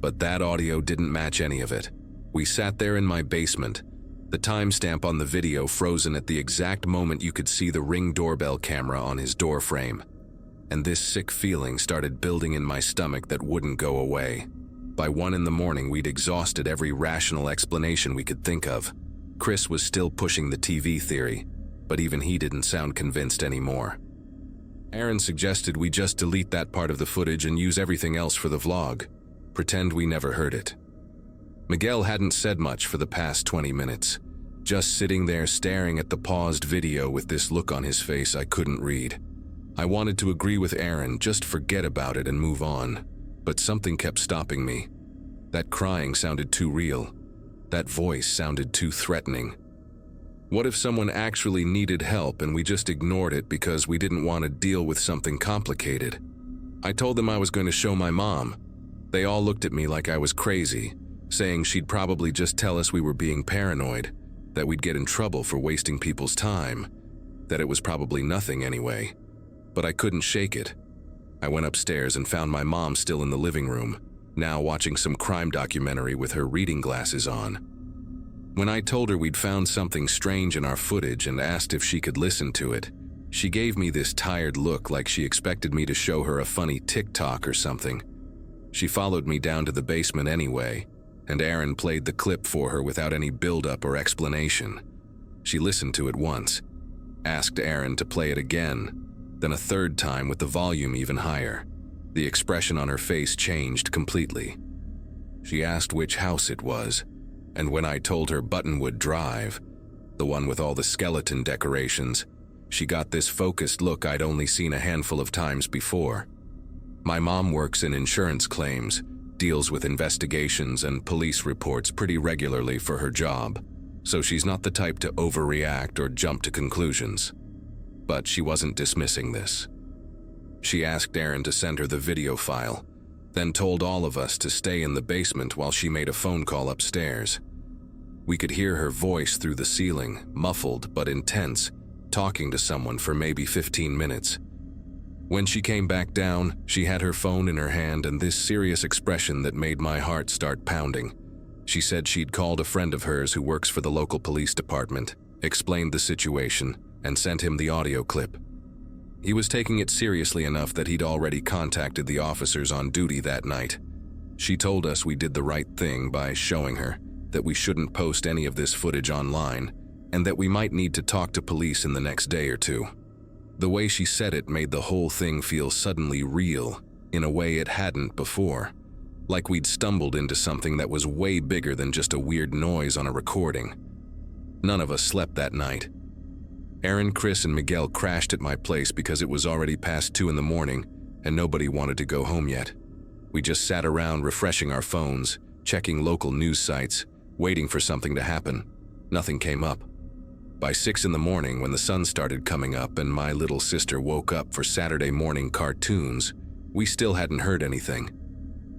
but that audio didn't match any of it. We sat there in my basement, the timestamp on the video frozen at the exact moment you could see the Ring doorbell camera on his door frame, and this sick feeling started building in my stomach that wouldn't go away. By 1 a.m, we'd exhausted every rational explanation we could think of. Chris was still pushing the TV theory, but even he didn't sound convinced anymore. Aaron suggested we just delete that part of the footage and use everything else for the vlog, pretend we never heard it. Miguel hadn't said much for the past 20 minutes, just sitting there staring at the paused video with this look on his face I couldn't read. I wanted to agree with Aaron, just forget about it and move on, but something kept stopping me. That crying sounded too real. That voice sounded too threatening. What if someone actually needed help and we just ignored it because we didn't want to deal with something complicated? I told them I was going to show my mom. They all looked at me like I was crazy, saying she'd probably just tell us we were being paranoid, that we'd get in trouble for wasting people's time, that it was probably nothing anyway. But I couldn't shake it. I went upstairs and found my mom still in the living room, now watching some crime documentary with her reading glasses on. When I told her we'd found something strange in our footage and asked if she could listen to it, She gave me this tired look like she expected me to show her a funny TikTok or something. She followed me down to the basement anyway, and Aaron played the clip for her without any build-up or explanation. She listened to it once, asked Aaron to play it again, then a third time with the volume even higher. The expression on her face changed completely. She asked which house it was, and when I told her Buttonwood Drive, the one with all the skeleton decorations, she got this focused look I'd only seen a handful of times before. My mom works in insurance claims, deals with investigations and police reports pretty regularly for her job, so she's not the type to overreact or jump to conclusions. But she wasn't dismissing this. She asked Aaron to send her the video file, then told all of us to stay in the basement while she made a phone call upstairs. We could hear her voice through the ceiling, muffled but intense, talking to someone for maybe 15 minutes. When she came back down, she had her phone in her hand and this serious expression that made my heart start pounding. She said she'd called a friend of hers who works for the local police department, explained the situation, and sent him the audio clip. He was taking it seriously enough that he'd already contacted the officers on duty that night. She told us we did the right thing by showing her that we shouldn't post any of this footage online, and that we might need to talk to police in the next day or two. The way she said it made the whole thing feel suddenly real, in a way it hadn't before, like we'd stumbled into something that was way bigger than just a weird noise on a recording. None of us slept that night. Aaron, Chris, and Miguel crashed at my place because it was already past 2 in the morning and nobody wanted to go home yet. We just sat around refreshing our phones, checking local news sites, waiting for something to happen. Nothing came up. By 6 in the morning, when the sun started coming up and my little sister woke up for Saturday morning cartoons, we still hadn't heard anything.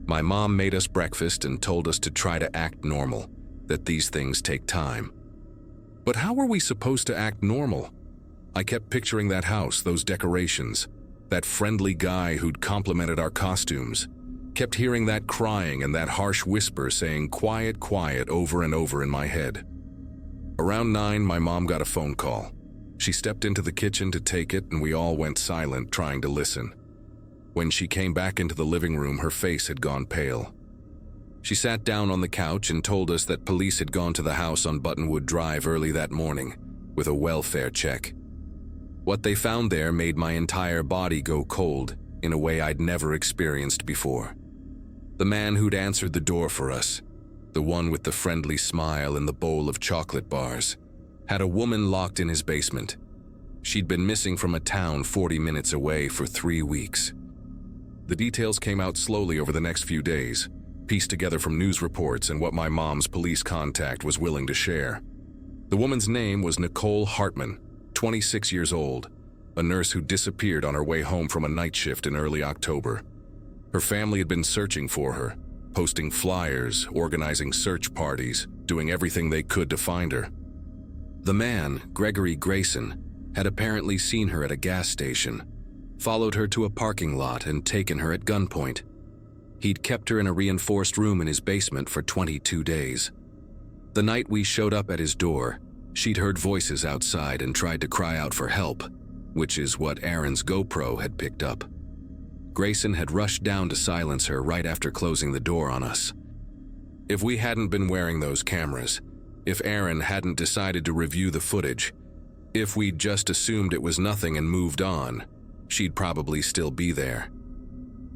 My mom made us breakfast and told us to try to act normal, that these things take time. But how were we supposed to act normal? I kept picturing that house, those decorations, that friendly guy who'd complimented our costumes. Kept hearing that crying and that harsh whisper saying "quiet, quiet" over and over in my head. Around 9, my mom got a phone call. She stepped into the kitchen to take it and we all went silent trying to listen. When she came back into the living room, her face had gone pale. She sat down on the couch and told us that police had gone to the house on Buttonwood Drive early that morning with a welfare check. What they found there made my entire body go cold in a way I'd never experienced before. The man who'd answered the door for us, the one with the friendly smile and the bowl of chocolate bars, had a woman locked in his basement. She'd been missing from a town 40 minutes away for 3 weeks. The details came out slowly over the next few days, pieced together from news reports and what my mom's police contact was willing to share. The woman's name was Nicole Hartman, 26 years old, a nurse who disappeared on her way home from a night shift in early October. Her family had been searching for her, posting flyers, organizing search parties, doing everything they could to find her. The man, Gregory Grayson, had apparently seen her at a gas station, followed her to a parking lot and taken her at gunpoint. He'd kept her in a reinforced room in his basement for 22 days. The night we showed up at his door, she'd heard voices outside and tried to cry out for help, which is what Aaron's GoPro had picked up. Grayson had rushed down to silence her right after closing the door on us. If we hadn't been wearing those cameras, if Aaron hadn't decided to review the footage, if we'd just assumed it was nothing and moved on, she'd probably still be there.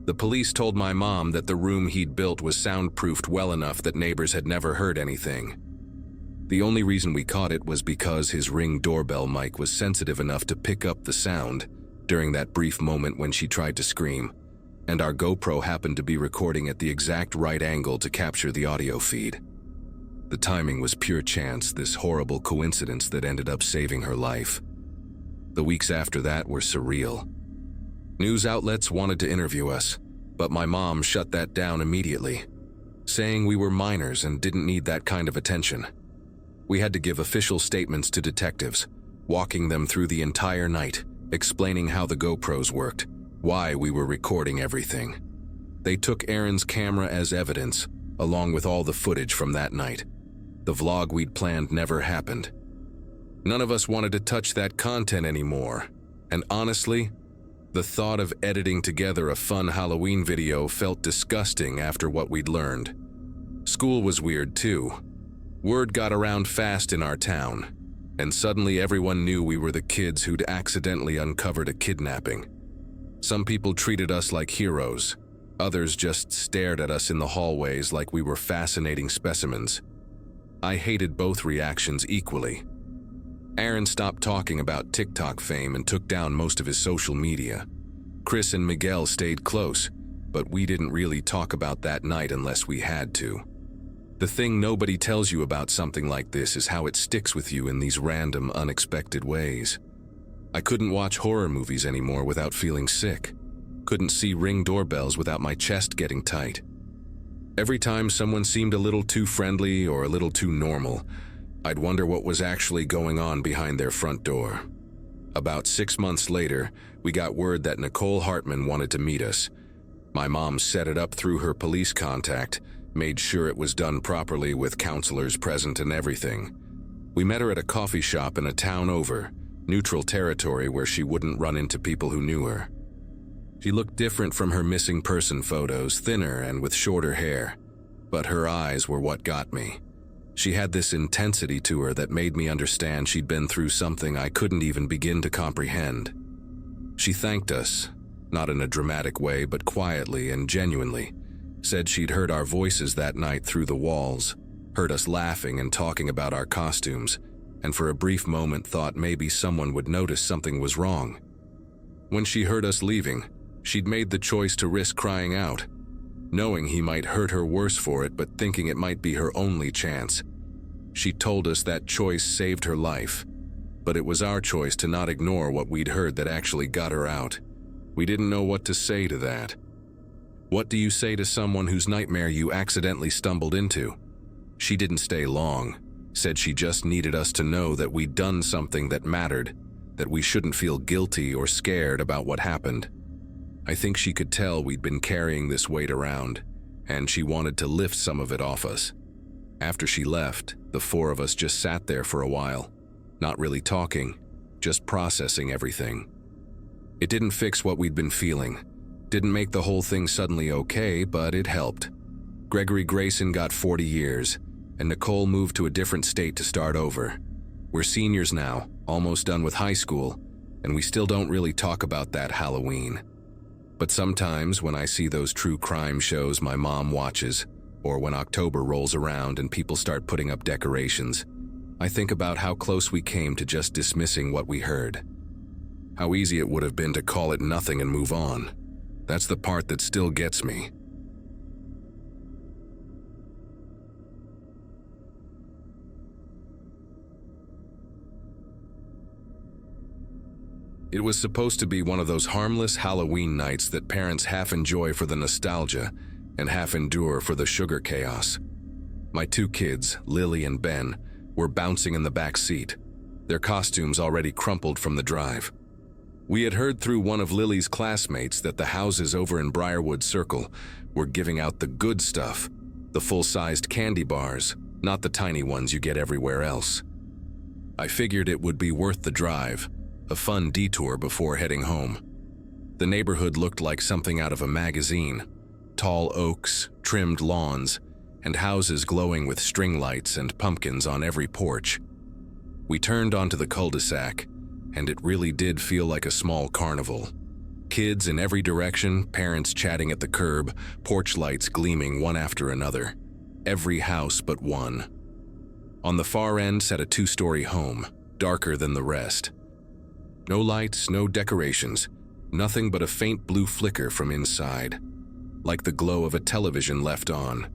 The police told my mom that the room he'd built was soundproofed well enough that neighbors had never heard anything. The only reason we caught it was because his Ring doorbell mic was sensitive enough to pick up the sound during that brief moment when she tried to scream, and our GoPro happened to be recording at the exact right angle to capture the audio feed. The timing was pure chance, this horrible coincidence that ended up saving her life. The weeks after that were surreal. News outlets wanted to interview us, but my mom shut that down immediately, saying we were minors and didn't need that kind of attention. We had to give official statements to detectives, walking them through the entire night, explaining how the GoPros worked, why we were recording everything. They took Aaron's camera as evidence, along with all the footage from that night. The vlog we'd planned never happened. None of us wanted to touch that content anymore, And honestly, the thought of editing together a fun Halloween video felt disgusting after what we'd learned. School was weird too. Word got around fast in our town, and suddenly everyone knew we were the kids who'd accidentally uncovered a kidnapping. Some people treated us like heroes. Others just stared at us in the hallways like we were fascinating specimens. I hated both reactions equally. Aaron stopped talking about TikTok fame and took down most of his social media. Chris and Miguel stayed close, but we didn't really talk about that night unless we had to. The thing nobody tells you about something like this is how it sticks with you in these random, unexpected ways. I couldn't watch horror movies anymore without feeling sick. Couldn't see Ring doorbells without my chest getting tight. Every time someone seemed a little too friendly or a little too normal, I'd wonder what was actually going on behind their front door. About 6 months later, we got word that Nicole Hartman wanted to meet us. My mom set it up through her police contact, made sure it was done properly with counselors present and everything. We met her at a coffee shop in a town over, neutral territory where she wouldn't run into people who knew her. She looked different from her missing person photos, thinner and with shorter hair, but her eyes were what got me. She had this intensity to her that made me understand she'd been through something I couldn't even begin to comprehend. She thanked us, not in a dramatic way, but quietly and genuinely. Said she'd heard our voices that night through the walls, heard us laughing and talking about our costumes, and for a brief moment thought maybe someone would notice something was wrong. When she heard us leaving, she'd made the choice to risk crying out, knowing he might hurt her worse for it, but thinking it might be her only chance. She told us that choice saved her life, but it was our choice to not ignore what we'd heard that actually got her out. We didn't know what to say to that. What do you say to someone whose nightmare you accidentally stumbled into? She didn't stay long, said she just needed us to know that we'd done something that mattered, that we shouldn't feel guilty or scared about what happened. I think she could tell we'd been carrying this weight around, and she wanted to lift some of it off us. After she left, the four of us just sat there for a while, not really talking, just processing everything. It didn't fix what we'd been feeling, didn't make the whole thing suddenly okay, but it helped. Gregory Grayson got 40 years, and Nicole moved to a different state to start over. We're seniors now, almost done with high school, and we still don't really talk about that Halloween. But sometimes when I see those true crime shows my mom watches, or when October rolls around and people start putting up decorations, I think about how close we came to just dismissing what we heard. How easy it would have been to call it nothing and move on. That's the part that still gets me. It was supposed to be one of those harmless Halloween nights that parents half enjoy for the nostalgia and half endure for the sugar chaos. My two kids, Lily and Ben, were bouncing in the back seat, their costumes already crumpled from the drive. We had heard through one of Lily's classmates that the houses over in Briarwood Circle were giving out the good stuff, the full-sized candy bars, not the tiny ones you get everywhere else. I figured it would be worth the drive, a fun detour before heading home. The neighborhood looked like something out of a magazine. Tall oaks, trimmed lawns, and houses glowing with string lights and pumpkins on every porch. We turned onto the cul-de-sac, and it really did feel like a small carnival. Kids in every direction, parents chatting at the curb, porch lights gleaming one after another. Every house but one. On the far end sat a 2-story home, darker than the rest. No lights, no decorations, nothing but a faint blue flicker from inside, like the glow of a television left on.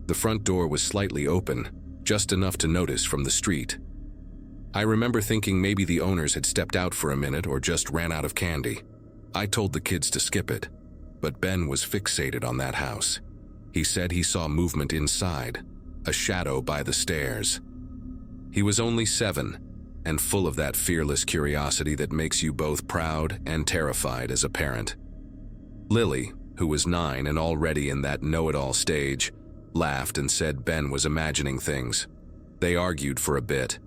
The front door was slightly open, just enough to notice from the street. I remember thinking maybe the owners had stepped out for a minute or just ran out of candy. I told the kids to skip it, but Ben was fixated on that house. He said he saw movement inside, a shadow by the stairs. He was only 7, and full of that fearless curiosity that makes you both proud and terrified as a parent. Lily, who was 9 and already in that know-it-all stage, laughed and said Ben was imagining things. They argued for a bit,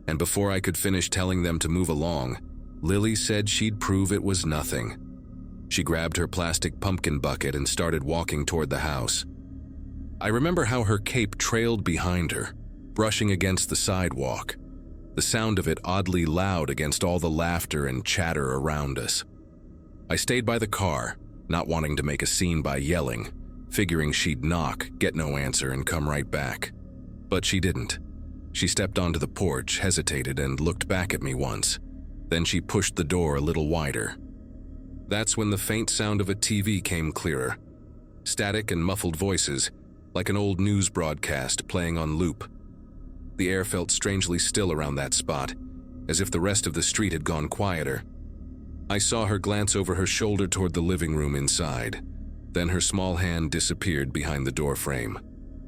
and before I could finish telling them to move along, Lily said she'd prove it was nothing. She grabbed her plastic pumpkin bucket and started walking toward the house. I remember how her cape trailed behind her, brushing against the sidewalk, the sound of it oddly loud against all the laughter and chatter around us. I stayed by the car, not wanting to make a scene by yelling, figuring she'd knock, get no answer, and come right back. But she didn't. She stepped onto the porch, hesitated, and looked back at me once. Then she pushed the door a little wider. That's when the faint sound of a TV came clearer. Static and muffled voices, like an old news broadcast playing on loop. The air felt strangely still around that spot, as if the rest of the street had gone quieter. I saw her glance over her shoulder toward the living room inside. Then her small hand disappeared behind the doorframe.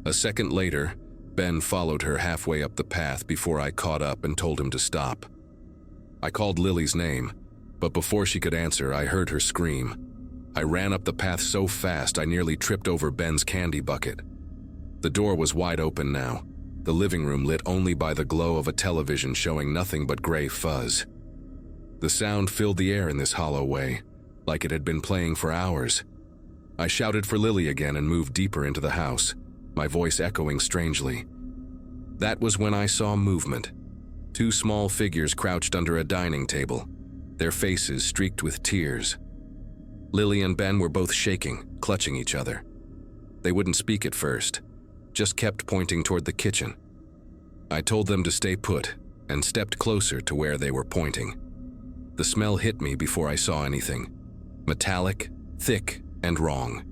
A second later, Ben followed her halfway up the path before I caught up and told him to stop. I called Lily's name, but before she could answer, I heard her scream. I ran up the path so fast I nearly tripped over Ben's candy bucket. The door was wide open now, the living room lit only by the glow of a television showing nothing but gray fuzz. The sound filled the air in this hollow way, like it had been playing for hours. I shouted for Lily again and moved deeper into the house, my voice echoing strangely. That was when I saw movement. Two small figures crouched under a dining table, their faces streaked with tears. Lily and Ben were both shaking, clutching each other. They wouldn't speak at first, just kept pointing toward the kitchen. I told them to stay put and stepped closer to where they were pointing. The smell hit me before I saw anything. Metallic, thick, and wrong.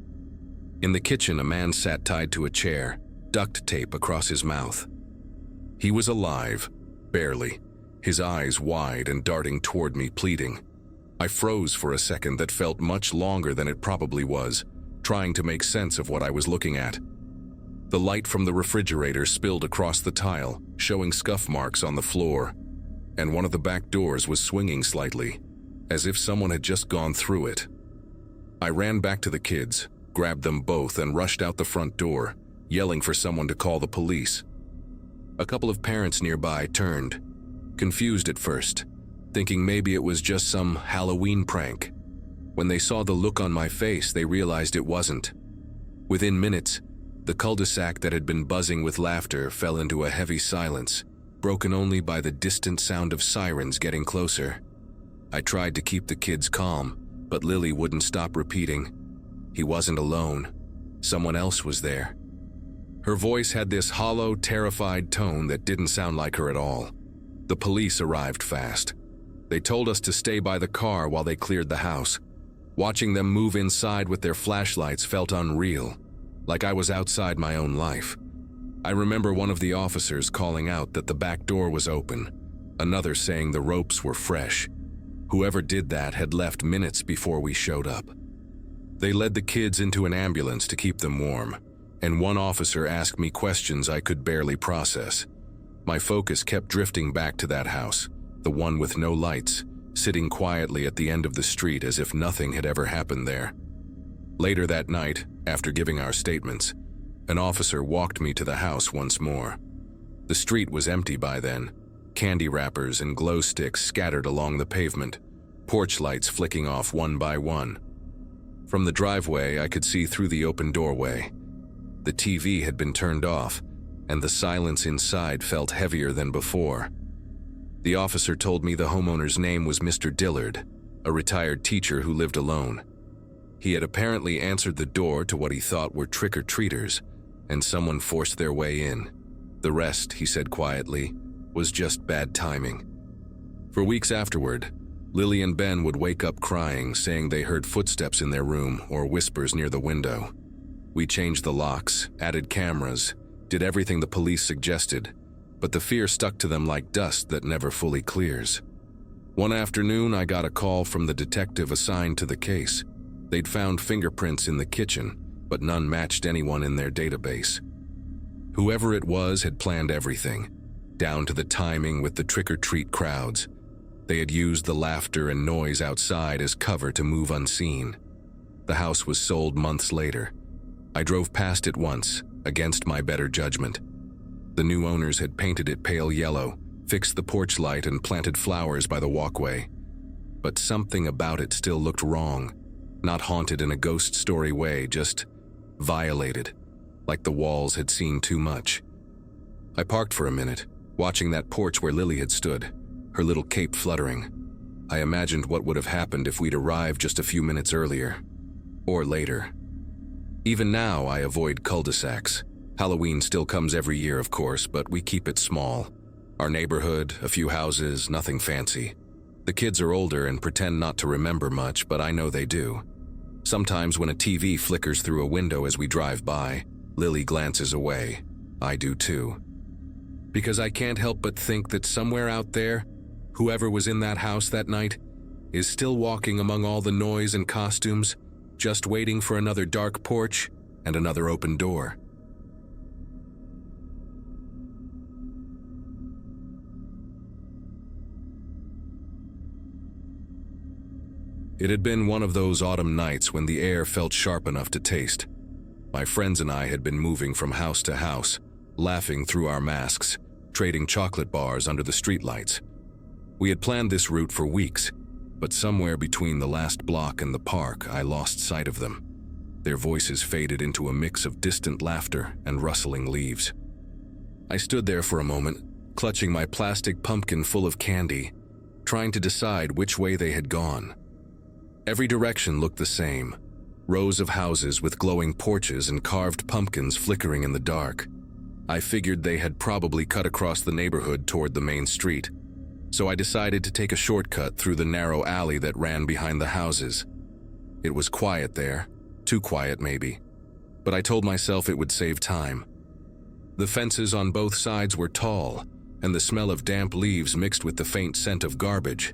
In the kitchen, a man sat tied to a chair, duct tape across his mouth. He was alive, barely, his eyes wide and darting toward me, pleading. I froze for a second that felt much longer than it probably was, trying to make sense of what I was looking at. The light from the refrigerator spilled across the tile, showing scuff marks on the floor, and one of the back doors was swinging slightly, as if someone had just gone through it. I ran back to the kids, grabbed them both, and rushed out the front door, yelling for someone to call the police. A couple of parents nearby turned, confused at first, thinking maybe it was just some Halloween prank. When they saw the look on my face, they realized it wasn't. Within minutes, the cul-de-sac that had been buzzing with laughter fell into a heavy silence, broken only by the distant sound of sirens getting closer. I tried to keep the kids calm, but Lily wouldn't stop repeating, "He wasn't alone. Someone else was there." Her voice had this hollow, terrified tone that didn't sound like her at all. The police arrived fast. They told us to stay by the car while they cleared the house. Watching them move inside with their flashlights felt unreal, like I was outside my own life. I remember one of the officers calling out that the back door was open, another saying the ropes were fresh. Whoever did that had left minutes before we showed up. They led the kids into an ambulance to keep them warm, and one officer asked me questions I could barely process. My focus kept drifting back to that house, the one with no lights, sitting quietly at the end of the street as if nothing had ever happened there. Later that night, after giving our statements, an officer walked me to the house once more. The street was empty by then, candy wrappers and glow sticks scattered along the pavement, porch lights flicking off one by one. From the driveway, I could see through the open doorway. The TV had been turned off, and the silence inside felt heavier than before. The officer told me the homeowner's name was Mr. Dillard, a retired teacher who lived alone. He had apparently answered the door to what he thought were trick-or-treaters, and someone forced their way in. The rest, he said quietly, was just bad timing. For weeks afterward, Lily and Ben would wake up crying, saying they heard footsteps in their room or whispers near the window. We changed the locks, added cameras, did everything the police suggested, but the fear stuck to them like dust that never fully clears. One afternoon, I got a call from the detective assigned to the case. They'd found fingerprints in the kitchen, but none matched anyone in their database. Whoever it was had planned everything, down to the timing with the trick-or-treat crowds. They had used the laughter and noise outside as cover to move unseen. The house was sold months later. I drove past it once, against my better judgment. The new owners had painted it pale yellow, fixed the porch light, and planted flowers by the walkway. but something about it still looked wrong. Not haunted in a ghost story way, just violated, like the walls had seen too much. I parked for a minute, watching that porch where Lily had stood, her little cape fluttering. I imagined what would have happened if we'd arrived just a few minutes earlier. Or later. Even now, I avoid cul-de-sacs. Halloween still comes every year, of course, but we keep it small. Our neighborhood, a few houses, nothing fancy. The kids are older and pretend not to remember much, but I know they do. Sometimes when a TV flickers through a window as we drive by, Lily glances away. I do too. Because I can't help but think that somewhere out there, whoever was in that house that night is still walking among all the noise and costumes, just waiting for another dark porch and another open door. It had been one of those autumn nights when the air felt sharp enough to taste. My friends and I had been moving from house to house, laughing through our masks, trading chocolate bars under the streetlights. We had planned this route for weeks, but somewhere between the last block and the park, I lost sight of them. Their voices faded into a mix of distant laughter and rustling leaves. I stood there for a moment, clutching my plastic pumpkin full of candy, trying to decide which way they had gone. Every direction looked the same, rows of houses with glowing porches and carved pumpkins flickering in the dark. I figured they had probably cut across the neighborhood toward the main street, so I decided to take a shortcut through the narrow alley that ran behind the houses. It was quiet there, too quiet maybe, but I told myself it would save time. The fences on both sides were tall, and the smell of damp leaves mixed with the faint scent of garbage.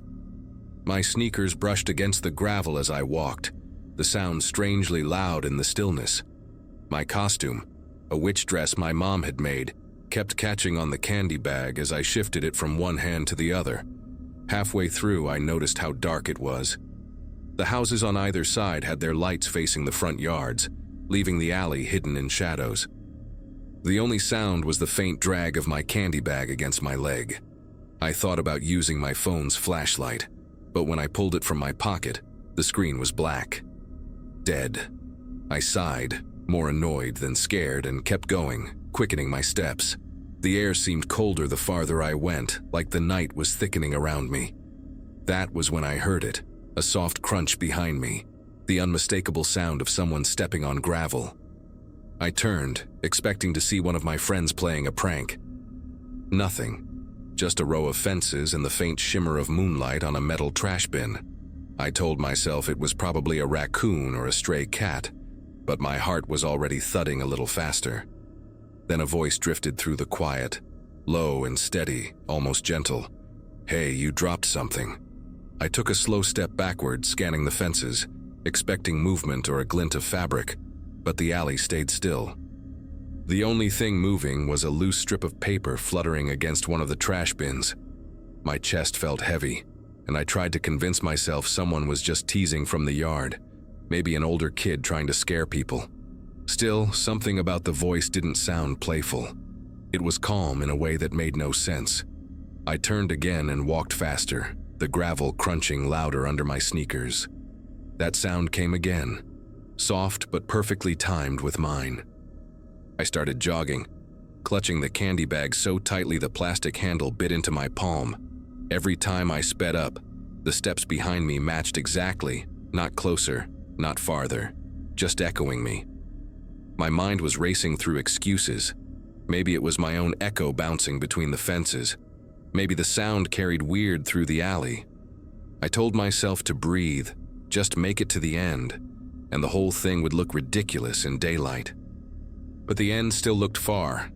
My sneakers brushed against the gravel as I walked, the sound strangely loud in the stillness. My costume, a witch dress my mom had made, kept catching on the candy bag as I shifted it from one hand to the other. Halfway through, I noticed how dark it was. The houses on either side had their lights facing the front yards, leaving the alley hidden in shadows. The only sound was the faint drag of my candy bag against my leg. I thought about using my phone's flashlight, but when I pulled it from my pocket, the screen was black. Dead. I sighed, more annoyed than scared, and kept going, quickening my steps. The air seemed colder the farther I went, like the night was thickening around me. That was when I heard it, a soft crunch behind me, the unmistakable sound of someone stepping on gravel. I turned, expecting to see one of my friends playing a prank. Nothing. Just a row of fences and the faint shimmer of moonlight on a metal trash bin. I told myself it was probably a raccoon or a stray cat, but my heart was already thudding a little faster. Then a voice drifted through the quiet, low and steady, almost gentle. "Hey, you dropped something." I took a slow step backward, scanning the fences, expecting movement or a glint of fabric, but the alley stayed still. The only thing moving was a loose strip of paper fluttering against one of the trash bins. My chest felt heavy, and I tried to convince myself someone was just teasing from the yard, maybe an older kid trying to scare people. Still, something about the voice didn't sound playful. It was calm in a way that made no sense. I turned again and walked faster, the gravel crunching louder under my sneakers. That sound came again, soft but perfectly timed with mine. I started jogging, clutching the candy bag so tightly the plastic handle bit into my palm. Every time I sped up, the steps behind me matched exactly, not closer, not farther, just echoing me. My mind was racing through excuses. Maybe it was my own echo bouncing between the fences. Maybe the sound carried weird through the alley. I told myself to breathe, just make it to the end, and the whole thing would look ridiculous in daylight. But the end still looked far,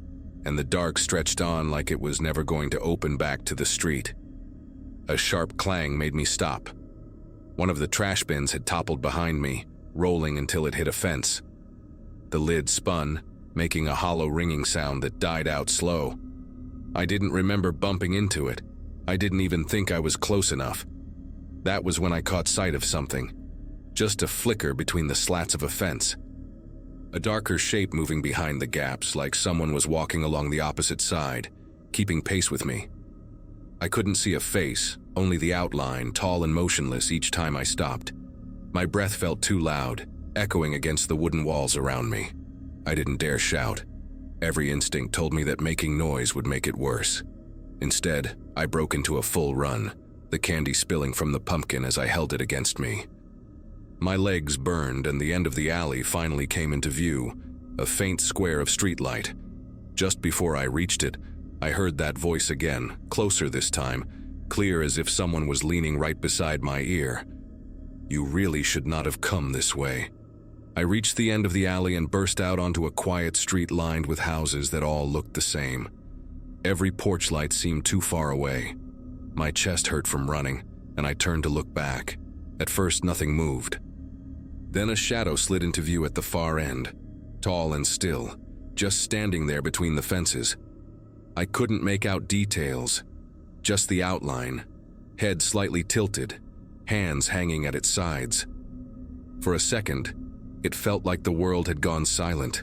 and the dark stretched on like it was never going to open back to the street. A sharp clang made me stop. One of the trash bins had toppled behind me, rolling until it hit a fence. The lid spun, making a hollow ringing sound that died out slow. I didn't remember bumping into it. I didn't even think I was close enough. That was when I caught sight of something. Just a flicker between the slats of a fence. A darker shape moving behind the gaps, like someone was walking along the opposite side, keeping pace with me. I couldn't see a face, only the outline, tall and motionless each time I stopped. My breath felt too loud, echoing against the wooden walls around me. I didn't dare shout. Every instinct told me that making noise would make it worse. Instead, I broke into a full run, the candy spilling from the pumpkin as I held it against me. My legs burned and the end of the alley finally came into view, a faint square of streetlight. Just before I reached it, I heard that voice again, closer this time, clear as if someone was leaning right beside my ear. "You really should not have come this way." I reached the end of the alley and burst out onto a quiet street lined with houses that all looked the same. Every porch light seemed too far away. My chest hurt from running, and I turned to look back. At first, nothing moved. Then a shadow slid into view at the far end, tall and still, just standing there between the fences. I couldn't make out details, just the outline, head slightly tilted, hands hanging at its sides. For a second, it felt like the world had gone silent,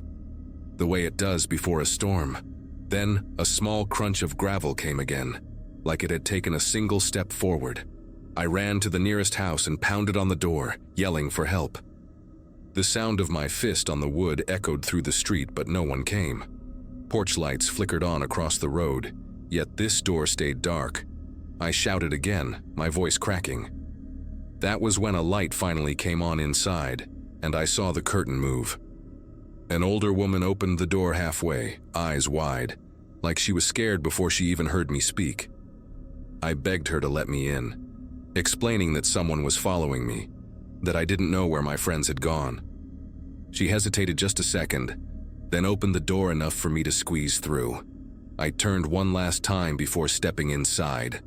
the way it does before a storm. Then, a small crunch of gravel came again, like it had taken a single step forward. I ran to the nearest house and pounded on the door, yelling for help. The sound of my fist on the wood echoed through the street, but no one came. Porch lights flickered on across the road, yet this door stayed dark. I shouted again, my voice cracking. That was when a light finally came on inside, and I saw the curtain move. An older woman opened the door halfway, eyes wide, like she was scared before she even heard me speak. I begged her to let me in, explaining that someone was following me, that I didn't know where my friends had gone. She hesitated just a second, then opened the door enough for me to squeeze through. I turned one last time before stepping inside,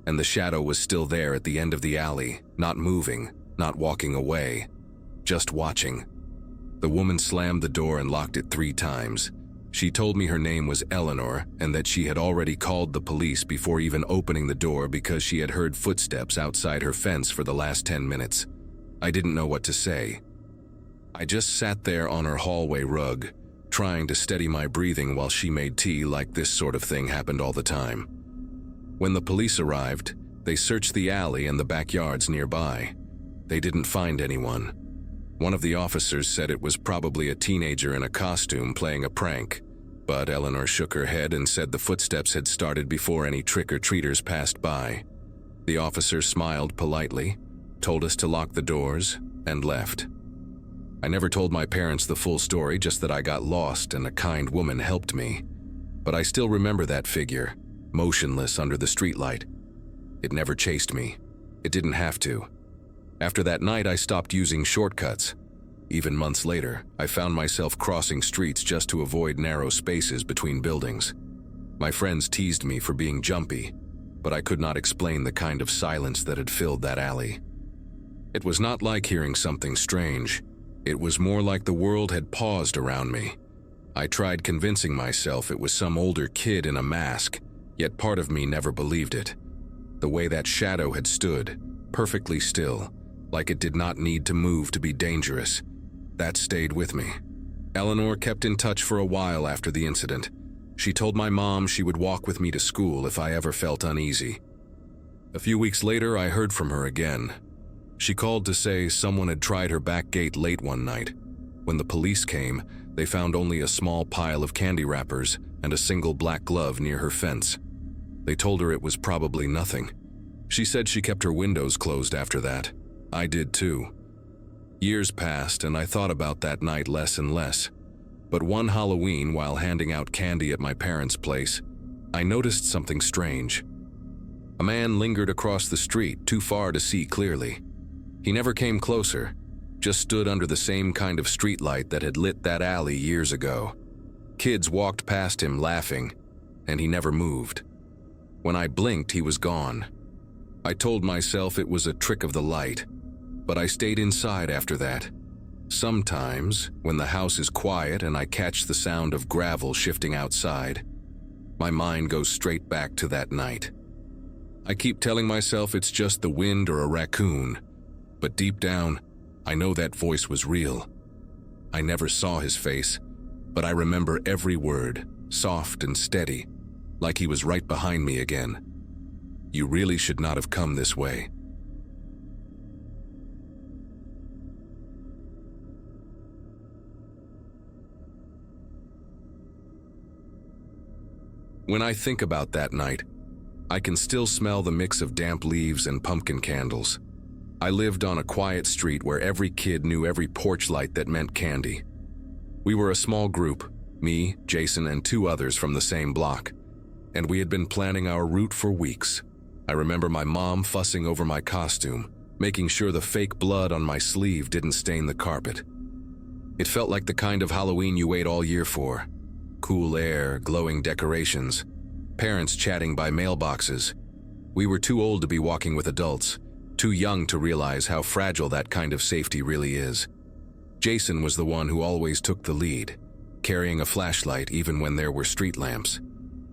and the shadow was still there at the end of the alley, not moving, not walking away, just watching. The woman slammed the door and locked it 3 times. She told me her name was Eleanor and that she had already called the police before even opening the door because she had heard footsteps outside her fence for the last 10 minutes. I didn't know what to say. I just sat there on her hallway rug, trying to steady my breathing while she made tea like this sort of thing happened all the time. When the police arrived, they searched the alley and the backyards nearby. They didn't find anyone. One of the officers said it was probably a teenager in a costume playing a prank, but Eleanor shook her head and said the footsteps had started before any trick-or-treaters passed by. The officer smiled politely, told us to lock the doors, and left. I never told my parents the full story, just that I got lost and a kind woman helped me. But I still remember that figure, motionless under the streetlight. It never chased me. It didn't have to. After that night, I stopped using shortcuts. Even months later, I found myself crossing streets just to avoid narrow spaces between buildings. My friends teased me for being jumpy, but I could not explain the kind of silence that had filled that alley. It was not like hearing something strange. It was more like the world had paused around me. I tried convincing myself it was some older kid in a mask, yet part of me never believed it. The way that shadow had stood, perfectly still, like it did not need to move to be dangerous, that stayed with me. Eleanor kept in touch for a while after the incident. She told my mom she would walk with me to school if I ever felt uneasy. A few weeks later, I heard from her again. She called to say someone had tried her back gate late one night. When the police came, they found only a small pile of candy wrappers and a single black glove near her fence. They told her it was probably nothing. She said she kept her windows closed after that. I did too. Years passed and I thought about that night less and less. But one Halloween, while handing out candy at my parents' place, I noticed something strange. A man lingered across the street, too far to see clearly. He never came closer, just stood under the same kind of streetlight that had lit that alley years ago. Kids walked past him laughing, and he never moved. When I blinked, he was gone. I told myself it was a trick of the light, but I stayed inside after that. Sometimes, when the house is quiet and I catch the sound of gravel shifting outside, my mind goes straight back to that night. I keep telling myself it's just the wind or a raccoon, but deep down, I know that voice was real. I never saw his face, but I remember every word, soft and steady, like he was right behind me again. You really should not have come this way. When I think about that night, I can still smell the mix of damp leaves and pumpkin candles. I lived on a quiet street where every kid knew every porch light that meant candy. We were a small group, me, Jason, and 2 others from the same block, and we had been planning our route for weeks. I remember my mom fussing over my costume, making sure the fake blood on my sleeve didn't stain the carpet. It felt like the kind of Halloween you wait all year for. Cool air, glowing decorations, parents chatting by mailboxes. We were too old to be walking with adults, too young to realize how fragile that kind of safety really is. Jason was the one who always took the lead, carrying a flashlight even when there were street lamps.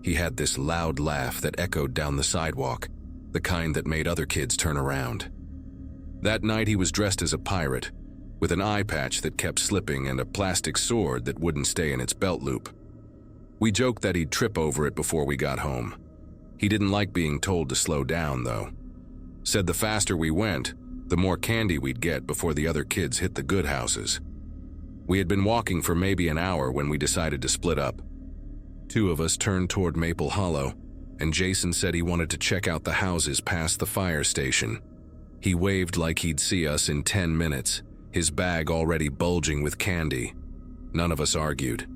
He had this loud laugh that echoed down the sidewalk, the kind that made other kids turn around. That night he was dressed as a pirate, with an eye patch that kept slipping and a plastic sword that wouldn't stay in its belt loop. We joked that he'd trip over it before we got home. He didn't like being told to slow down, though. Said the faster we went, the more candy we'd get before the other kids hit the good houses. We had been walking for maybe an hour when we decided to split up. 2 of us turned toward Maple Hollow, and Jason said he wanted to check out the houses past the fire station. He waved like he'd see us in 10 minutes, his bag already bulging with candy. None of us argued.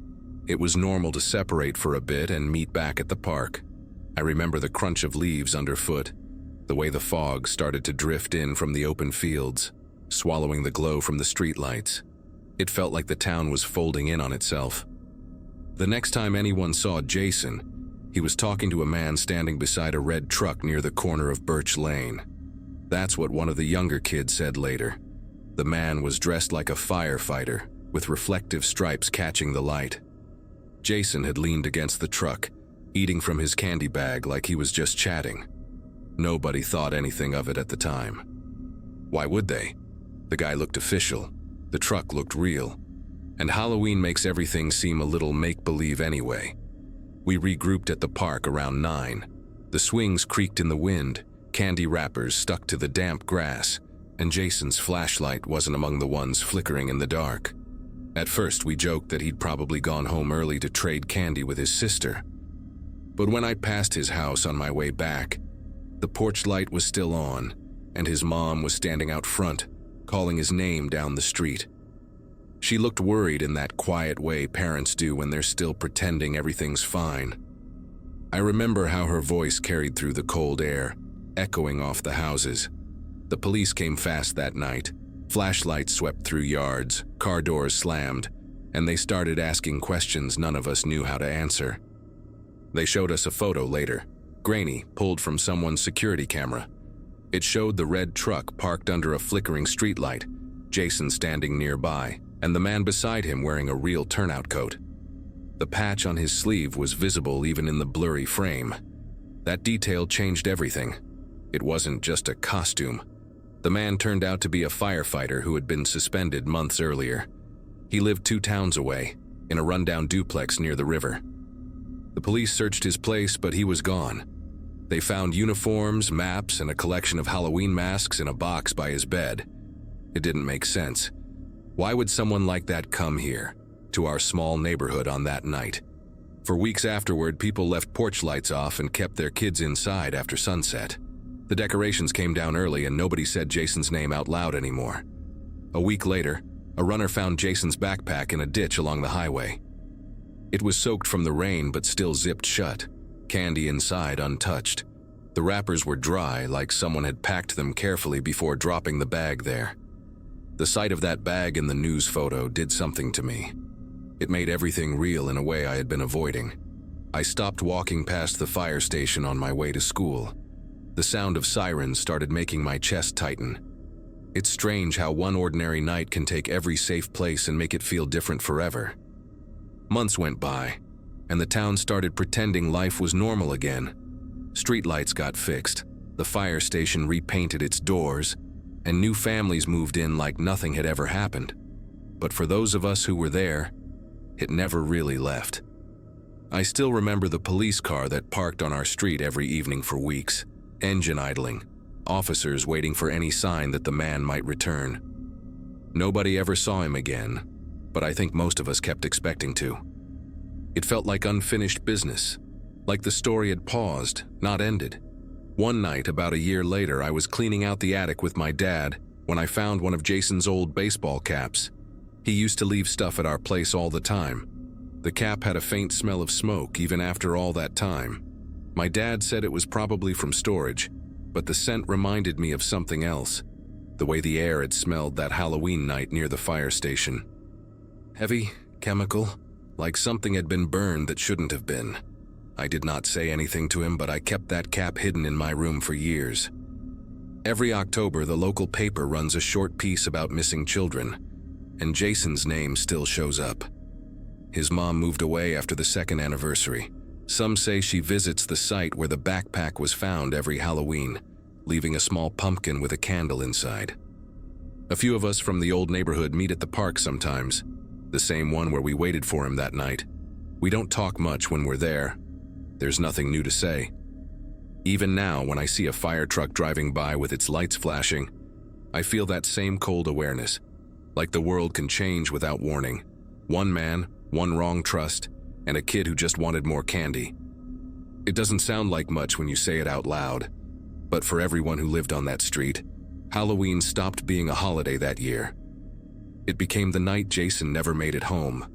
It was normal to separate for a bit and meet back at the park. I remember the crunch of leaves underfoot, the way the fog started to drift in from the open fields, swallowing the glow from the streetlights. It felt like the town was folding in on itself. The next time anyone saw Jason, he was talking to a man standing beside a red truck near the corner of Birch Lane. That's what one of the younger kids said later. The man was dressed like a firefighter, with reflective stripes catching the light. Jason had leaned against the truck, eating from his candy bag like he was just chatting. Nobody thought anything of it at the time. Why would they? The guy looked official, the truck looked real, and Halloween makes everything seem a little make-believe anyway. We regrouped at the park around 9. The swings creaked in the wind, candy wrappers stuck to the damp grass, and Jason's flashlight wasn't among the ones flickering in the dark. At first, we joked that he'd probably gone home early to trade candy with his sister. But when I passed his house on my way back, the porch light was still on, and his mom was standing out front, calling his name down the street. She looked worried in that quiet way parents do when they're still pretending everything's fine. I remember how her voice carried through the cold air, echoing off the houses. The police came fast that night. Flashlights swept through yards, car doors slammed, and they started asking questions none of us knew how to answer. They showed us a photo later, grainy, pulled from someone's security camera. It showed the red truck parked under a flickering streetlight, Jason standing nearby, and the man beside him wearing a real turnout coat. The patch on his sleeve was visible even in the blurry frame. That detail changed everything. It wasn't just a costume. The man turned out to be a firefighter who had been suspended months earlier. He lived 2 towns away, in a rundown duplex near the river. The police searched his place, but he was gone. They found uniforms, maps, and a collection of Halloween masks in a box by his bed. It didn't make sense. Why would someone like that come here, to our small neighborhood on that night? For weeks afterward, people left porch lights off and kept their kids inside after sunset. The decorations came down early and nobody said Jason's name out loud anymore. A week later, a runner found Jason's backpack in a ditch along the highway. It was soaked from the rain but still zipped shut, candy inside untouched. The wrappers were dry, like someone had packed them carefully before dropping the bag there. The sight of that bag in the news photo did something to me. It made everything real in a way I had been avoiding. I stopped walking past the fire station on my way to school. The sound of sirens started making my chest tighten. It's strange how one ordinary night can take every safe place and make it feel different forever. Months went by, and the town started pretending life was normal again. Streetlights got fixed, the fire station repainted its doors, and new families moved in like nothing had ever happened. But for those of us who were there, it never really left. I still remember the police car that parked on our street every evening for weeks. engine idling, officers waiting for any sign that the man might return. Nobody ever saw him again, but I think most of us kept expecting to. It felt like unfinished business, like the story had paused, not ended. One night, about a year later, I was cleaning out the attic with my dad when I found one of Jason's old baseball caps. He used to leave stuff at our place all the time. The cap had a faint smell of smoke even after all that time. My dad said it was probably from storage, but the scent reminded me of something else, the way the air had smelled that Halloween night near the fire station. Heavy, chemical, like something had been burned that shouldn't have been. I did not say anything to him, but I kept that cap hidden in my room for years. Every October, the local paper runs a short piece about missing children, and Jason's name still shows up. His mom moved away after the second anniversary. Some say she visits the site where the backpack was found every Halloween, leaving a small pumpkin with a candle inside. A few of us from the old neighborhood meet at the park sometimes, the same one where we waited for him that night. We don't talk much when we're there. There's nothing new to say. Even now, when I see a fire truck driving by with its lights flashing, I feel that same cold awareness, like the world can change without warning. One man, one wrong trust, and a kid who just wanted more candy. It doesn't sound like much when you say it out loud, but for everyone who lived on that street, Halloween stopped being a holiday that year. It became the night Jason never made it home,